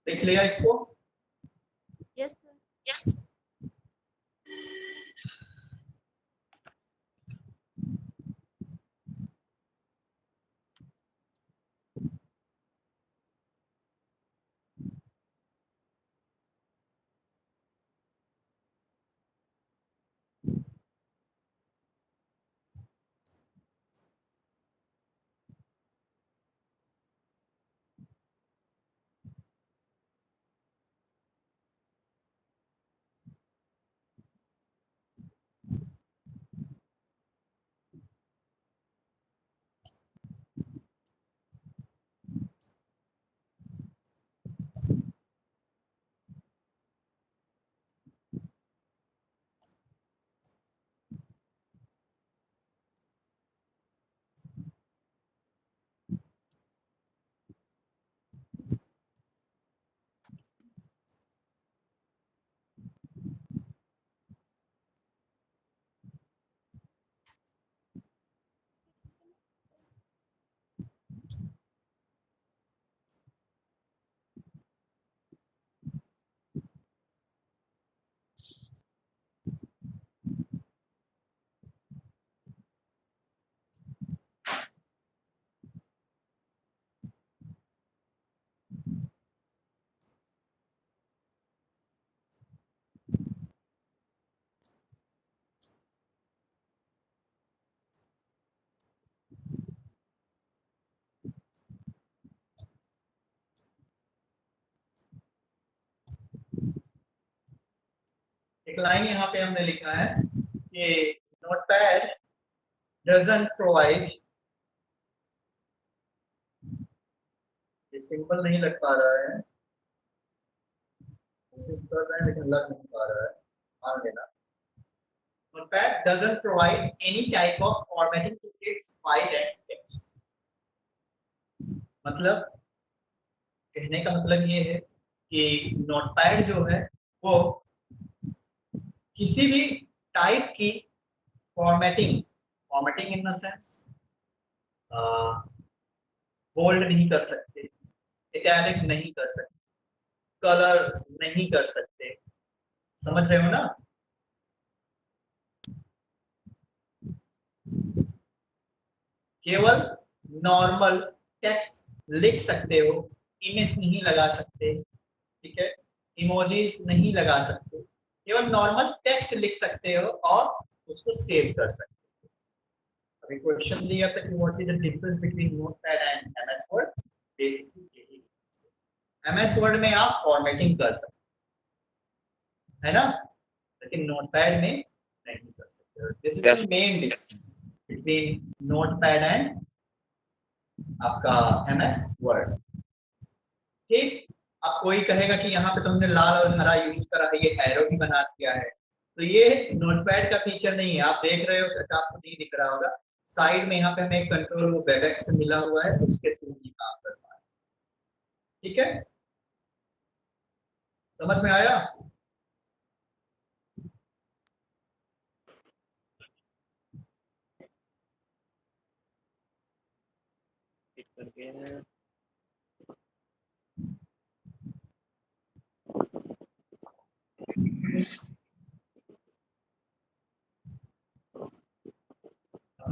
Speaker 1: देख लिया इसको.
Speaker 3: Yes, sir.
Speaker 2: Yes.
Speaker 1: एक लाइन यहाँ पे हमने लिखा है कि नोटपैड doesn't provide, ये सिंपल नहीं लग पा रहा है, कोशिश कर रहे हैं लेकिन लग नहीं पा रहा है, मान लेना. Notepad doesn't provide any type of formatting to its file and text. मतलब कहने का मतलब ये है कि नोटपैड जो है वो किसी भी टाइप की formatting in the sense bold नहीं कर सकते, इटैलिक नहीं कर सकते, कलर नहीं कर सकते. समझ रहे हो ना. केवल नॉर्मल टेक्स्ट लिख सकते हो, इमेज नहीं लगा सकते. ठीक है. इमोजीज नहीं लगा सकते, केवल नॉर्मल टेक्स्ट लिख सकते हो और उसको सेव कर सकते हो. अभी क्वेश्चन दिया था कि what is the difference between notepad and MS word. Basically MS word में आप फॉर्मेटिंग कर सकते है ना, लेकिन नोटपैड में नहीं कर सकते. This is the main difference between notepad and आपका एमएस वर्ड. ठीक. अब कोई कहेगा कि यहाँ पे तुमने लाल और हरा यूज करा है, ये एरो भी बना दिया है, तो ये नोटपैड का फीचर नहीं है। आप देख रहे हो, आपको नहीं दिख रहा होगा, साइड में यहाँ पे हमें कंट्रोल वो वेबएक्स से मिला हुआ है, उसके थ्रू ही काम कर रहा है। ठीक है, समझ में आया?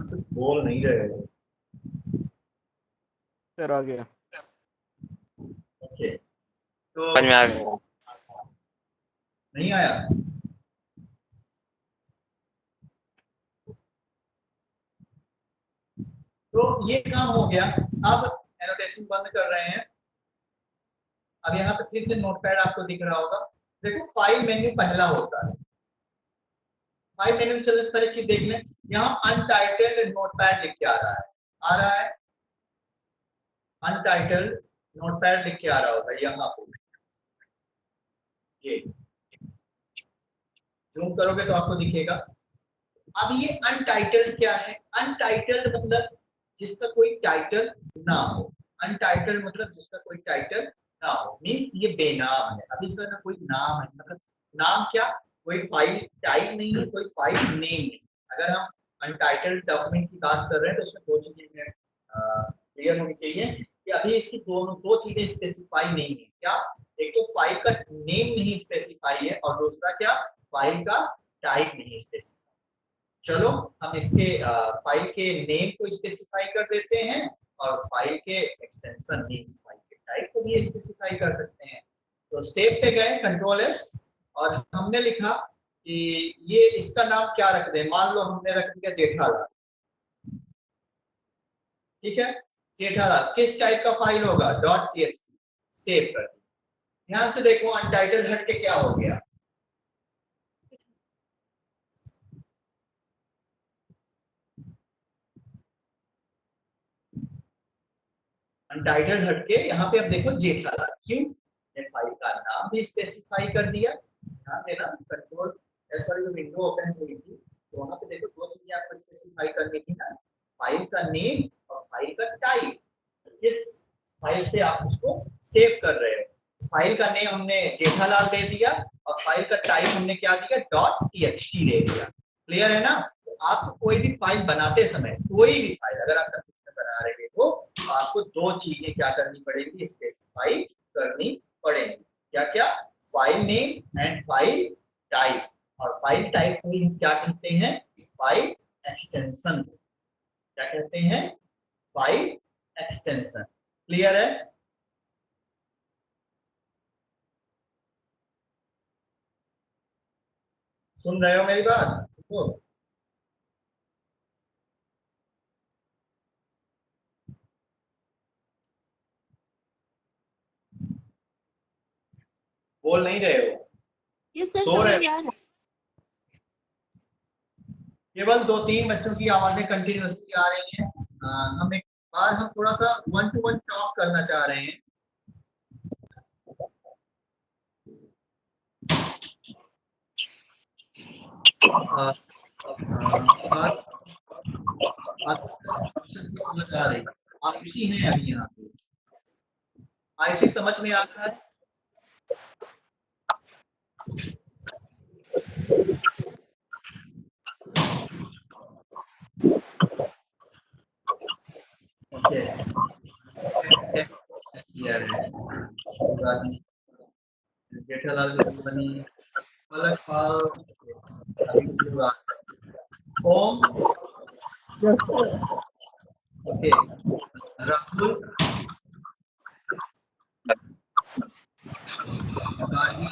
Speaker 1: कुछ बोल नहीं रहे हो।
Speaker 4: सर आ गया।
Speaker 1: ओके, तो
Speaker 2: समझ में आ गया।
Speaker 1: नहीं आया? तो ये काम हो गया। अब एनोटेशन बंद कर रहे हैं। अब यहाँ पे फिर से नोटपैड आपको दिख रहा होगा। देखो फाइल मेन्यू पहला होता है। फाइल मेन्यू चलने से पहले चीज देख लें, यहाँ अनटाइटल्ड नोटपैड लिख के आ रहा है, आ रहा है अनटाइटल्ड नोटपैड लिख के आ रहा होगा यहाँ पे। ये जूम करोगे तो आपको दिखेगा। अब ये अनटाइटल्ड क्या है? अनटाइटल्ड मतलब जिसका कोई टाइटल ना हो। अनटाइटल्ड मतलब जिसका कोई टाइटल ना हो, मींस ये बेनाम है। अभी इसका कोई नाम है, मतलब नाम क्या? कोई फाइल टाइप नहीं है, कोई फाइल नेम नहीं। अगर हम अनटाइटल्ड डॉक्यूमेंट की बात कर रहे हैं तो इसमें दो चीजें क्लियर होनी चाहिए कि अभी इसकी दो चीजें स्पेसिफाई नहीं है। क्या? एक तो फाइल का नेम नहीं स्पेसिफाई है, और दूसरा क्या? फाइल का टाइप नहीं स्पेसिफाई। चलो हम इसके फाइल के नेम को स्पेसिफाई कर देते हैं, और फाइल के एक्सटेंशन मींस फाइल के टाइप को भी स्पेसिफाई कर सकते हैं। तो सेव पे गए, कंट्रोल एस, और हमने लिखा कि ये इसका नाम क्या रख दें। मान लो हमने रख दिया जेठालाल। ठीक है, जेठालाल किस टाइप का फाइल होगा? .txt। सेव कर दिया। ध्यान से देखो, अनटाइटल्ड हट के क्या हो गया? अनटाइटल्ड हटके यहाँ पे अब देखो जेठालाल। क्यों? फाइल का नाम भी स्पेसिफाई कर दिया। ध्यान देना, कंट्रोल एस वाली विंडो ओपन हुई थी तो वहां पे देखो दो चीजें आपको स्पेसिफाई करनी थी ना, फाइल का नेम और फाइल का टाइप। किस फाइल से आप उसको सेव कर रहे हो। फाइल का नेम हमने जेठालाल दे दिया, और फाइल का टाइप हमने क्या दिया? .txt दे दिया। क्लियर है ना? तो आप कोई भी फाइल बनाते समय, कोई भी फाइल अगर आप बना रहे हो तो आपको दो चीजें क्या करनी पड़ेगी? स्पेसिफाई करनी पड़ेगी। क्या क्या? File name and file type. और फाइल टाइप को हम क्या कहते हैं? File extension. क्या कहते हैं? File extension. क्लियर है? सुन रहे हो मेरी बात? तो बोल नहीं रहे हो?
Speaker 3: यस सर,
Speaker 1: सो रहे
Speaker 3: समझ
Speaker 1: हो?
Speaker 3: आ रहा है।
Speaker 1: केवल 2-3 बच्चों की आवाजें कंटिन्यूसली आ रही हैं। हम एक बार हम थोड़ा सा 1-to-1 टॉक करना चाह रहे हैं। आप खुशी हैं अभी यहाँ पे? आयुषी समझ में आता है? ओके, जेठालाल की बनी पलक पाल, ओम, ओके, राहुल, गार्गी,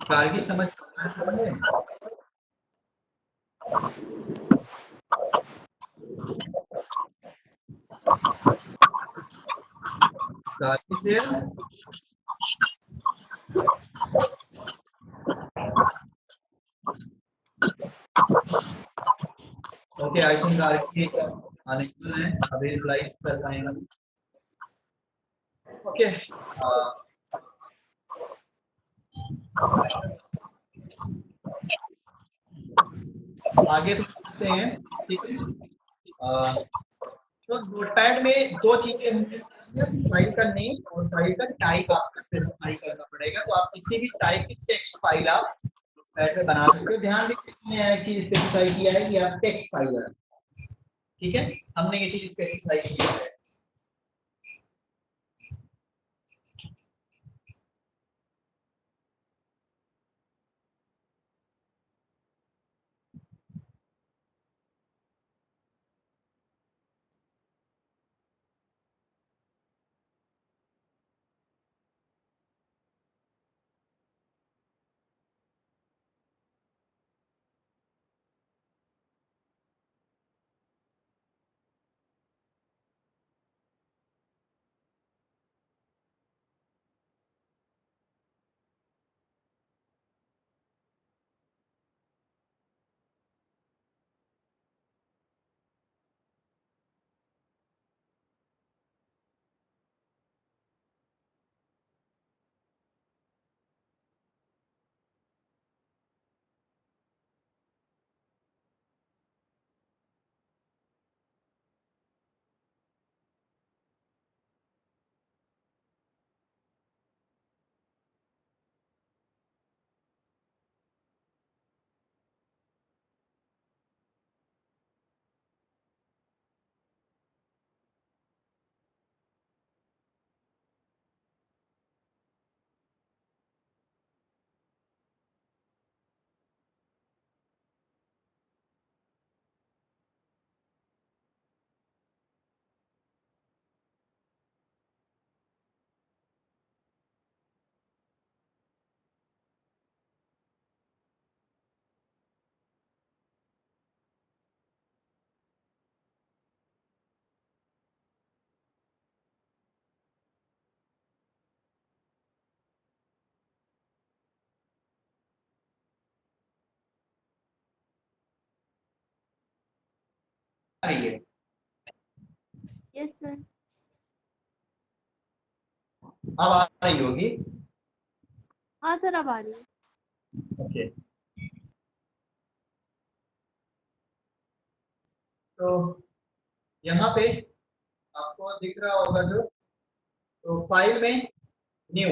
Speaker 1: गार्गी समझ है? गार्गी से ओके, आई थिंक आरती आने वाला है, अभी रिप्लाई कर पाएंगे। ओके, आगे तो चलते हैं, ठीक है। तो नोटपैड में दो चीजें होंगी, फाइल का नेम और फाइल का टाइप आपको स्पेसिफाई करना पड़ेगा। तो आप किसी भी टाइप की टेक्स्ट फाइल आप नोटपैड में बना सकते हो। ध्यान दें कि स्पेसिफाई किया है कि आप टेक्स्ट फाइल है, ठीक है, हमने ये चीज स्पेसिफाई किया है। रही है,
Speaker 3: Yes, sir.
Speaker 1: अब आ रही होगी।
Speaker 3: हाँ सर, अब आ रही है।
Speaker 1: ओके, तो यहाँ पे आपको दिख रहा होगा जो, तो फाइल में न्यू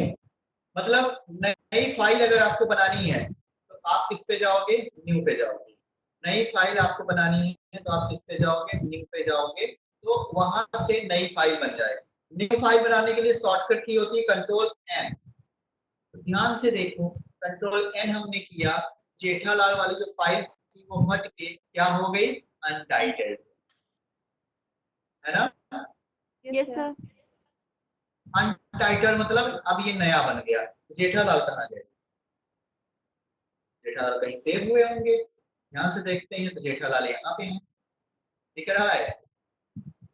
Speaker 1: मतलब नई फाइल अगर आपको बनानी है तो आप किस पे जाओगे, न्यू पे जाओगे। नई फाइल आपको बनानी है तो आप किस पे जाओगे, न्यू पे जाओगे, तो वहां से नई फाइल बन जाएगी। न्यू फाइल बनाने के लिए शॉर्टकट की होती है कंट्रोल एन। तो ध्यान से देखो, कंट्रोल एन हमने किया, जेठालाल वाली जो फाइल थी वो हट के क्या हो गई, अनटाइटल्ड, है ना।
Speaker 3: Yes, sir.
Speaker 1: अनटाइटल्ड मतलब अब ये नया बन गया। जेठालाल कहाँ गए, जेठालाल कहीं सेव हुए होंगे, ध्यान से देखते हैं तो जेठालाल यहाँ पे हैं, दिख रहा है।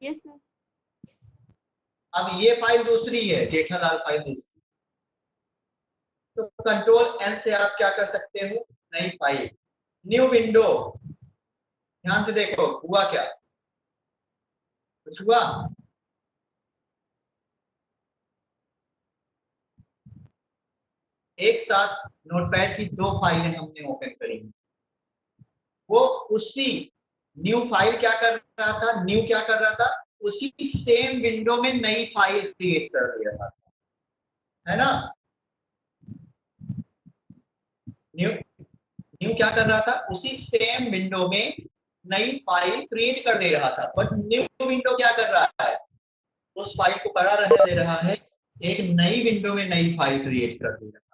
Speaker 3: Yes, sir.
Speaker 1: अब ये फाइल दूसरी है, जेठालाल फाइल दूसरी, तो कंट्रोल एन से आप क्या कर सकते हो, नई फाइल, न्यू विंडो। ध्यान से देखो हुआ क्या, कुछ हुआ, एक साथ नोटपैड की दो फाइलें हमने ओपन करी, वो उसी न्यू फाइल क्या कर रहा था, न्यू क्या कर रहा था, उसी सेम विंडो में नई फाइल क्रिएट कर दे रहा था, है ना। न्यू न्यू क्या कर रहा था, उसी सेम विंडो में नई फाइल क्रिएट कर दे रहा था। बट न्यू विंडो क्या कर रहा है, उस फाइल को पढ़ा रहने दे रहा है, एक नई विंडो में नई फाइल क्रिएट कर दे रहा है।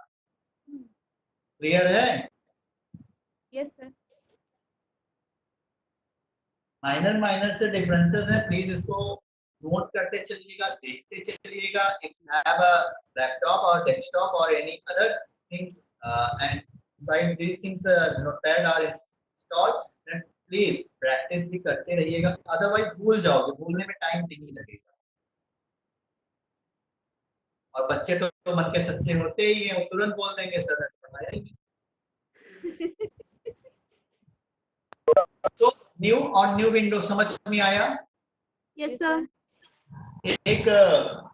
Speaker 1: क्लियर है।
Speaker 3: Yes, sir.
Speaker 1: माइनर माइनर से डिफरेंसेस हैं, प्लीज इसको नोट करते चलिएगा, देखते चलिएगा। If you have a laptop और डेस्कटॉप और any other things and side these things notepad are installed, then please practice भी करते रहिएगा, अदरवाइज भूल जाओगे, भूलने में टाइम नहीं लगेगा। और बच्चे तो मन के सच्चे होते ही हैं, वो तुरंत बोल देंगे सर पढ़ाया ही नहीं। तो न्यू और न्यू विंडो समझ में आया?
Speaker 3: Yes sir.
Speaker 1: एक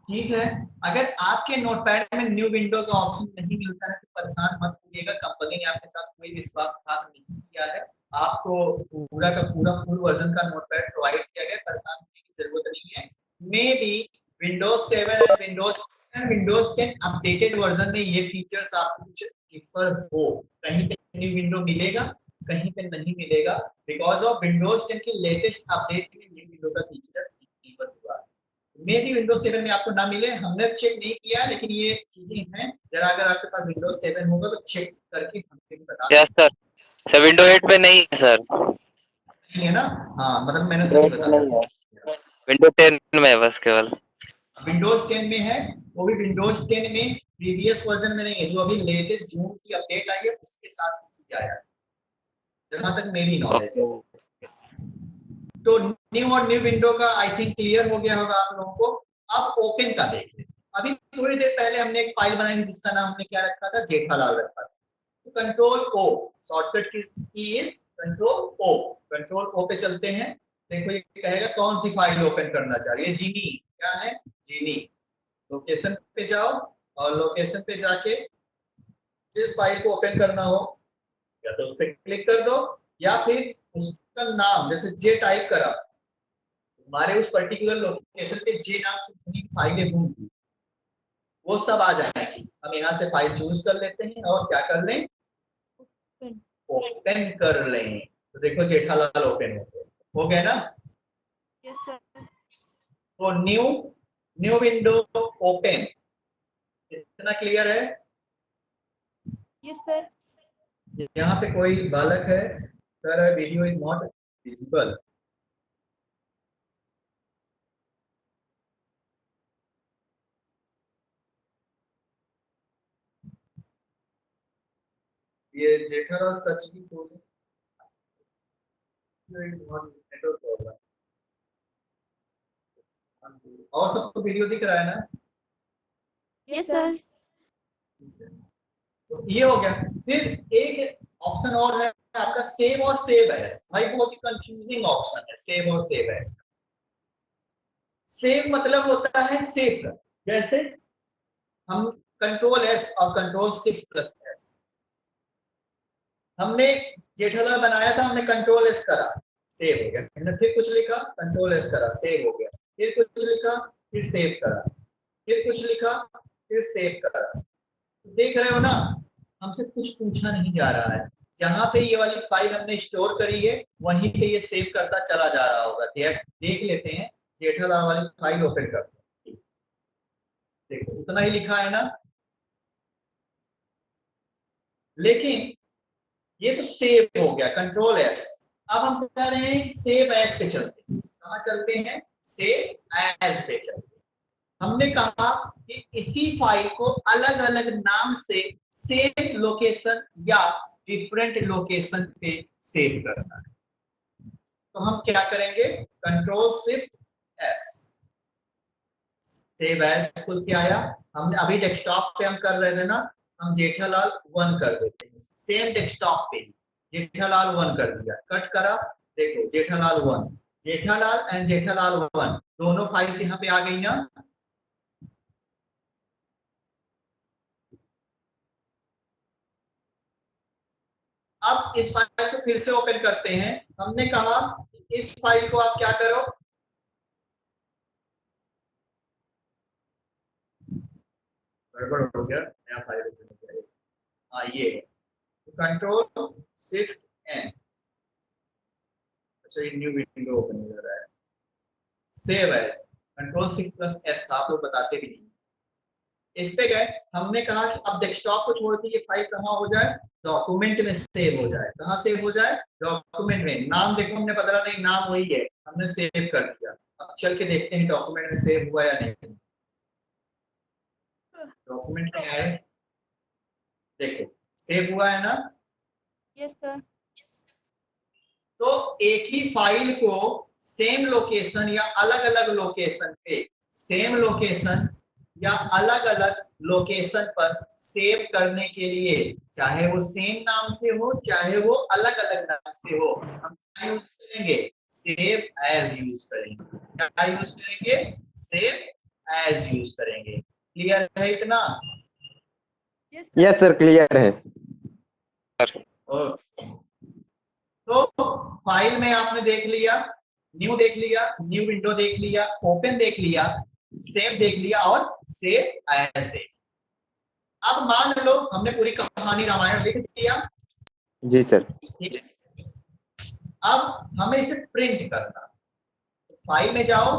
Speaker 1: चीज है, अगर आपके नोटपैड में न्यू विंडो का ऑप्शन नहीं मिलता है तो परेशान मत होइएगा, कंपनी ने आपके साथ कोई विश्वासघात नहीं किया है, आपको पूरा का पूरा फुल वर्जन का नोटपैड प्रोवाइड किया गया, परेशान होने की जरूरत नहीं है। मे बी विंडोज 7 और विंडोज 10 अपडेटेड वर्जन में ये फीचर्स आपको कुछ डिफर हो, कहीं पे न्यू विंडो मिलेगा, कहीं पे नहीं मिलेगा, बिकॉज ऑफ विंडोज 10 के लेटेस्ट अपडेट में न्यू विंडो का फीचर डिफर हुआ। मे बी विंडोज 7 में आपको ना मिले, हमने चेक नहीं किया, लेकिन ये चीजें हैं, जरा अगर आपके पास विंडोज 7 होगा तो चेक करके हमसे भी बता
Speaker 2: यस सर। सर विंडो 8 पे नहीं है सर।
Speaker 1: नहीं है ना? हाँ, मतलब मैंने सही बताया,
Speaker 2: विंडो 10 में है बस केवल।
Speaker 1: विंडोज 10 में है, वो भी विंडोज 10 में प्रीवियस वर्जन में नहीं है, जो अभी लेटेस्ट जून की अपडेट आई है उसके साथ चीज आया है, जहां तक मेरी नॉलेज है। तो न्यू और न्यू विंडो का आई थिंक क्लियर हो गया होगा आप लोगों को। अब ओपन का देख लें। अभी थोड़ी देर पहले हमने एक फाइल बनाई जिसका नाम हमने क्या रखा था, जेठालाल रखा था। तो control O, shortcut key is control O. Control O पे चलते हैं, देखो ये कहेगा कौन सी फाइल ओपन करना चाह रही है, जीनी, क्या है जीनी। लोकेशन पे जाओ और लोकेशन पे जाके जिस फाइल को ओपन करना हो या तो उस पर क्लिक कर दो, या फिर उसका नाम जैसे जे टाइप करा, हमारे उस पर्टिकुलर लोकेशन पे जे नाम से जितनी फाइलें होंगी वो सब आ जाएंगी। हम यहाँ से फाइल चूज कर लेते हैं और क्या कर लें, ओपन कर लें। तो देखो जेठालाल ओपन हो गया ना?
Speaker 3: Yes sir.
Speaker 1: तो न्यू विंडो ओपन, इतना क्लियर है?
Speaker 3: Yes sir.
Speaker 1: यहाँ पे कोई बालक है, sir video is not visible. ये जेठालाल सच ही बोले, और सबको वीडियो दिख रहा है ना?
Speaker 3: Yes sir.
Speaker 1: तो ये हो गया। फिर एक ऑप्शन और है आपका, सेव और सेव एज। भाई बहुत ही कंफ्यूजिंग ऑप्शन है सेव और सेव एज। सेव मतलब होता है सेव कर, जैसे हम कंट्रोल एस और कंट्रोल शिफ्ट प्लस एस, हमने जेठालाल बनाया था, हमने कंट्रोल एस करा, सेव हो गया। हमने फिर कुछ लिखा, कंट्रोल एस करा, सेव हो गया। फिर कुछ लिखा, फिर सेव करा, फिर कुछ लिखा, फिर सेव करा। देख रहे हो ना, हमसे कुछ पूछा नहीं जा रहा है, जहां पे ये वाली फाइल हमने स्टोर करी है वहीं पे ये सेव करता चला जा रहा होगा। देख लेते हैं, जेठालाल वाली फाइल ओपन करते हैं, देखो उतना ही लिखा है ना, लेकिन ये तो सेव हो गया, कंट्रोल एस। अब हम क्या रहे हैं, सेव एज पे चलते हैं। कहां चलते हैं, सेव एज पे चलते हैं। हमने कहा कि इसी फाइल को अलग अलग नाम से सेम लोकेशन या डिफरेंट लोकेशन पे सेव करना है। तो हम क्या करेंगे, control shift S, save as खुल के आया। हमने अभी डेस्कटॉप पे हम कर रहे थे ना, हम जेठालाल 1 कर देते हैं, सेम डेस्कटॉप पे जेठालाल 1 कर दिया, कट करा, देखो जेठालाल 1, जेठालाल एंड जेठालाल 1 दोनों फाइल्स यहाँ पे आ गई ना। अब इस फाइल को फिर से ओपन करते हैं। हमने कहा इस फाइल को आप क्या करो, गड़बड़ हो गया, नया फाइल ओपन हो गया। हाँ ये कंट्रोल शिफ्ट एन, अच्छा ये न्यू विंडो ओपन हो रहा है, save as, control shift plus S था, आप लोग बताते भी नहीं। इस पे गए, हमने कहा कि अब डेस्कटॉप को छोड़ के ये फाइल कहाँ हो जाए, डॉक्यूमेंट में सेव हो जाए। कहाँ सेव हो जाए, डॉक्यूमेंट में। नाम देखो हमने बदला नहीं, नाम वही है, हमने सेव कर दिया। अब चल के देखते हैं डॉक्यूमेंट में सेव हुआ या नहीं। डॉक्यूमेंट में आए, देखो सेव हुआ है ना।
Speaker 3: Yes sir.
Speaker 1: तो एक ही फाइल को सेम लोकेशन या अलग अलग लोकेशन पे, सेम लोकेशन या अलग अलग लोकेशन पर सेव करने के लिए, चाहे वो सेम नाम से हो चाहे वो अलग अलग नाम से हो, हम क्या यूज करेंगे? सेव एज यूज करेंगे। क्या यूज करेंगे? सेव एज यूज करेंगे। क्लियर है इतना?
Speaker 4: यस सर, क्लियर है।
Speaker 1: ओके, तो फाइल में आपने देख लिया, न्यू देख लिया, न्यू विंडो देख लिया, ओपन देख लिया, सेव देख लिया और सेव एज देख। अब मान लो हमने पूरी कहानी रामायण लिख दिया।
Speaker 4: जी सर।
Speaker 1: ठीक है, अब हमें इसे प्रिंट करना। फाइल में जाओ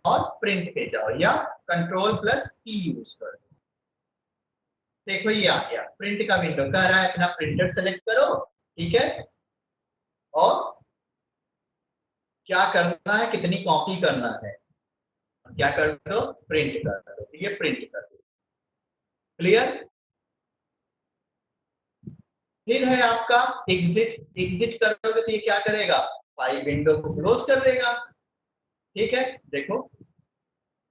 Speaker 1: और प्रिंट पे जाओ या Ctrl+P यूज करो। देखो ये आ गया प्रिंट का विंडो, कह रहा है अपना प्रिंटर सेलेक्ट करो। ठीक है, और क्या करना है, कितनी कॉपी करना है, क्या कर दो? प्रिंट कर दो। तो ये प्रिंट कर दो। क्लियर? फिर है आपका एग्जिट। एग्जिट करोगे तो ये क्या करेगा? फाइल विंडो को क्लोज कर देगा। ठीक है, देखो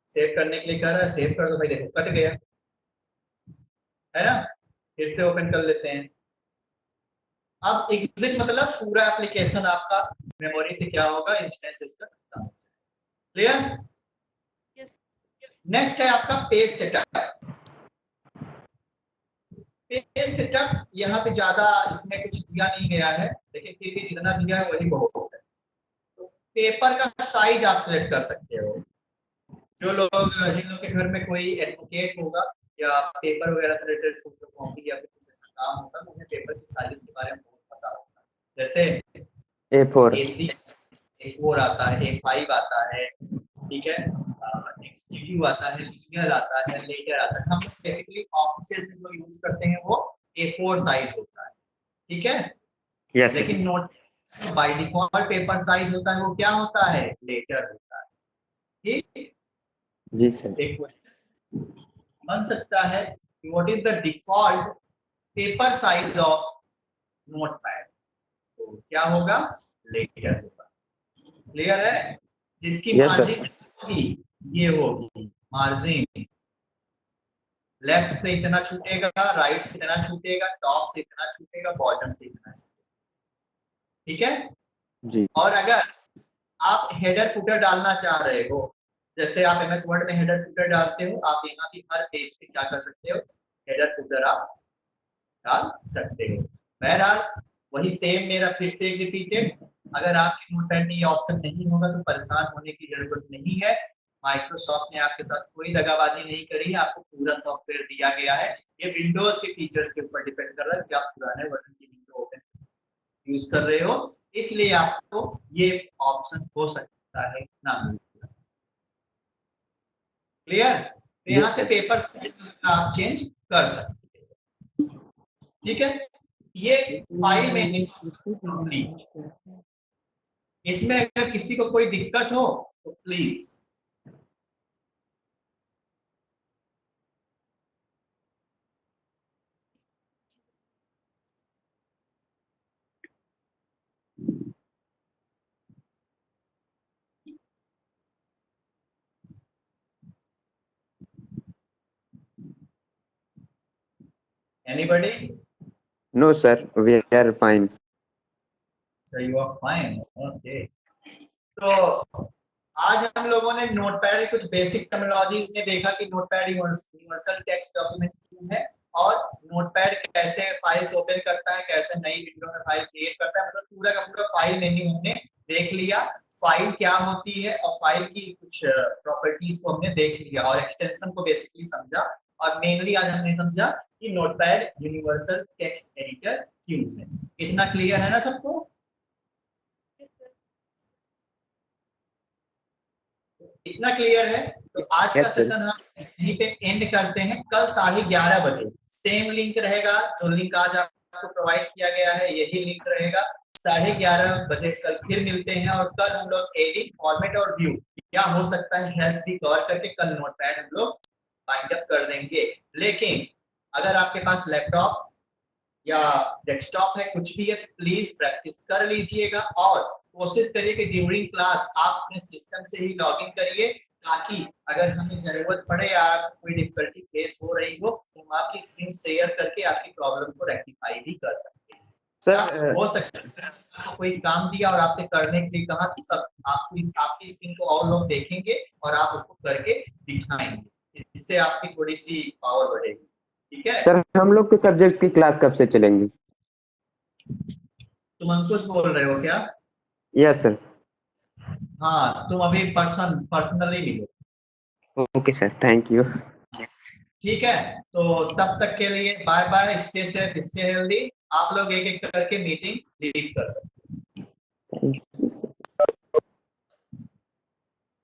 Speaker 1: सेव करने के लिए कह रहा है, सेव कर दो भाई। देखो कट गया, है ना? फिर से ओपन कर लेते हैं। अब एग्जिट मतलब पूरा एप्लीकेशन आपका मेमोरी से क्या होगा? इंस्टेंस का खत्म हो जाएगा। क्लियर? नेक्स्ट है आपका पेज सेटअप। पेज सेटअप यहाँ पे ज्यादा इसमें कुछ दिया नहीं गया है, लेकिन फिर भी जितना दिया है वही बहुत है। तो पेपर का साइज आप सिलेक्ट कर सकते हो। जो लोग, जिन लोग के घर में कोई एडवोकेट होगा या पेपर वगैरह से रिलेटेड कॉपी या फिर कुछ ऐसा काम होगा, तो उन्हें पेपर की साइज के बारे में बहुत पता होगा। जैसे
Speaker 4: A4,
Speaker 1: A3, A4 आता है, A5 आता है। ठीक है, एक्सक्यूटिव आता है, लीगल आता है, लेटर आता है। हम बेसिकली ऑफिस में जो यूज करते हैं वो A4 साइज होता है। ठीक है,
Speaker 4: यस सर।
Speaker 1: लेकिन note by default paper size होता है वो क्या होता है? लेटर होता है। ठीक,
Speaker 4: जी सर।
Speaker 1: एक क्वेश्चन बन सकता है कि what is the default paper size of notepad? तो क्या होगा? लेटर होगा। क्लियर है? जिसकी
Speaker 4: यस सर।
Speaker 1: मार्जिन होगी ये होगी मार्जिन। लेफ्ट से इतना छूटेगा, राइट से इतना छूटेगा, टॉप से इतना छूटेगा, बॉटम से इतना छूटेगा। ठीक है,
Speaker 4: जी।
Speaker 1: और अगर आप हेडर फुटर डालना चाह रहे हो, जैसे आप एमएस वर्ड में हेडर फुटर डालते हो, आप यहाँ भी हर पेज पे क्या कर सकते हो? हेडर फुटर आप डाल सकते हो। बहरहाल वही सेम मेरा फिर से रिपीटेड। अगर आपके नोटपैड में ये ऑप्शन नहीं होगा तो परेशान होने की जरूरत नहीं है। माइक्रोसॉफ्ट ने आपके साथ कोई दगाबाजी नहीं करी है, आपको पूरा सॉफ्टवेयर दिया गया है। ये विंडोज के फीचर्स के ऊपर डिपेंड कर रहा है कि आप पुराने वर्जन की विंडो ओपन यूज कर रहे हो, इसलिए आपको ये ऑप्शन हो सकता है ना मिले। क्लियर? तो यहाँ से पेपर आप चेंज कर सकते हो। ठीक है, ये फाइल में कंप्लीट। इसमें अगर किसी को कोई दिक्कत हो तो please anybody?
Speaker 4: No sir, we are fine.
Speaker 1: You are fine, okay. तो आज हम लोगों ने नोटपैड की कुछ बेसिक टर्मिनोलॉजीज ने देखा कि नोटपैड यूनिवर्सल टेक्स्ट डॉक्यूमेंट क्यों है, और नोटपैड कैसे फाइल्स ओपन करता है, कैसे नई विंडो में फाइल क्रिएट करता है। मतलब पूरा का पूरा फाइल मेन्यू हमने देख लिया, फाइल क्या होती है और फाइल की कुछ प्रॉपर्टीज को हमने देख लिया और एक्सटेंशन को बेसिकली समझा। और मेनली आज हमने समझा कि नोटपैड यूनिवर्सल टेक्स्ट एडिटर क्यों है। इतना क्लियर है ना सबको? इतना क्लियर है? तो आज का
Speaker 4: Yes, sir.
Speaker 1: सेशन हम यहीं पे एंड करते हैं। कल 11:30 बजे सेम लिंक रहेगा, जो लिंक आज आपको प्रोवाइड किया गया है यही लिंक रहेगा। 11:30 बजे कल फिर मिलते हैं, और कल हम लोग एडिट, फॉर्मेट और व्यू क्या हो सकता है हेल्प भी कवर करके कल नोटपैड हम लोग बाइंड अप कर देंगे। लेकिन अगर आपके पास लैपटॉप या डेस्कटॉप है, कुछ भी है, तो प्लीज प्रैक्टिस कर लीजिएगा और कोशिश करिए कि ड्यूरिंग क्लास आप अपने सिस्टम से ही लॉगिन करिए, ताकि अगर हमें जरूरत पड़े या कोई डिफिकल्टी फेस हो रही हो तो हम आपकी स्क्रीन शेयर करके आपकी प्रॉब्लम को रेक्टिफाई भी कर सकते हैं।
Speaker 4: सर
Speaker 1: हो सकता है आपको कोई काम दिया और आपसे करने के लिए कहा, सब आपकी स्क्रीन को और लोग देखेंगे और आप उसको करके दिखाएंगे, इससे आपकी थोड़ी सी पावर बढ़ेगी। ठीक है
Speaker 4: सर, हम लोग के सब्जेक्ट्स की क्लास कब से चलेंगी?
Speaker 1: तुम अंकुश बोल रहे हो क्या?
Speaker 4: Yes sir.
Speaker 1: हाँ, तुम अभी पर्सनली मिलो।
Speaker 4: Okay sir, thank you.
Speaker 1: ठीक है, तो तब तक के लिए bye bye, stay safe, stay healthy. आप लोग एक एक करके मीटिंग लीड कर सकते हैं।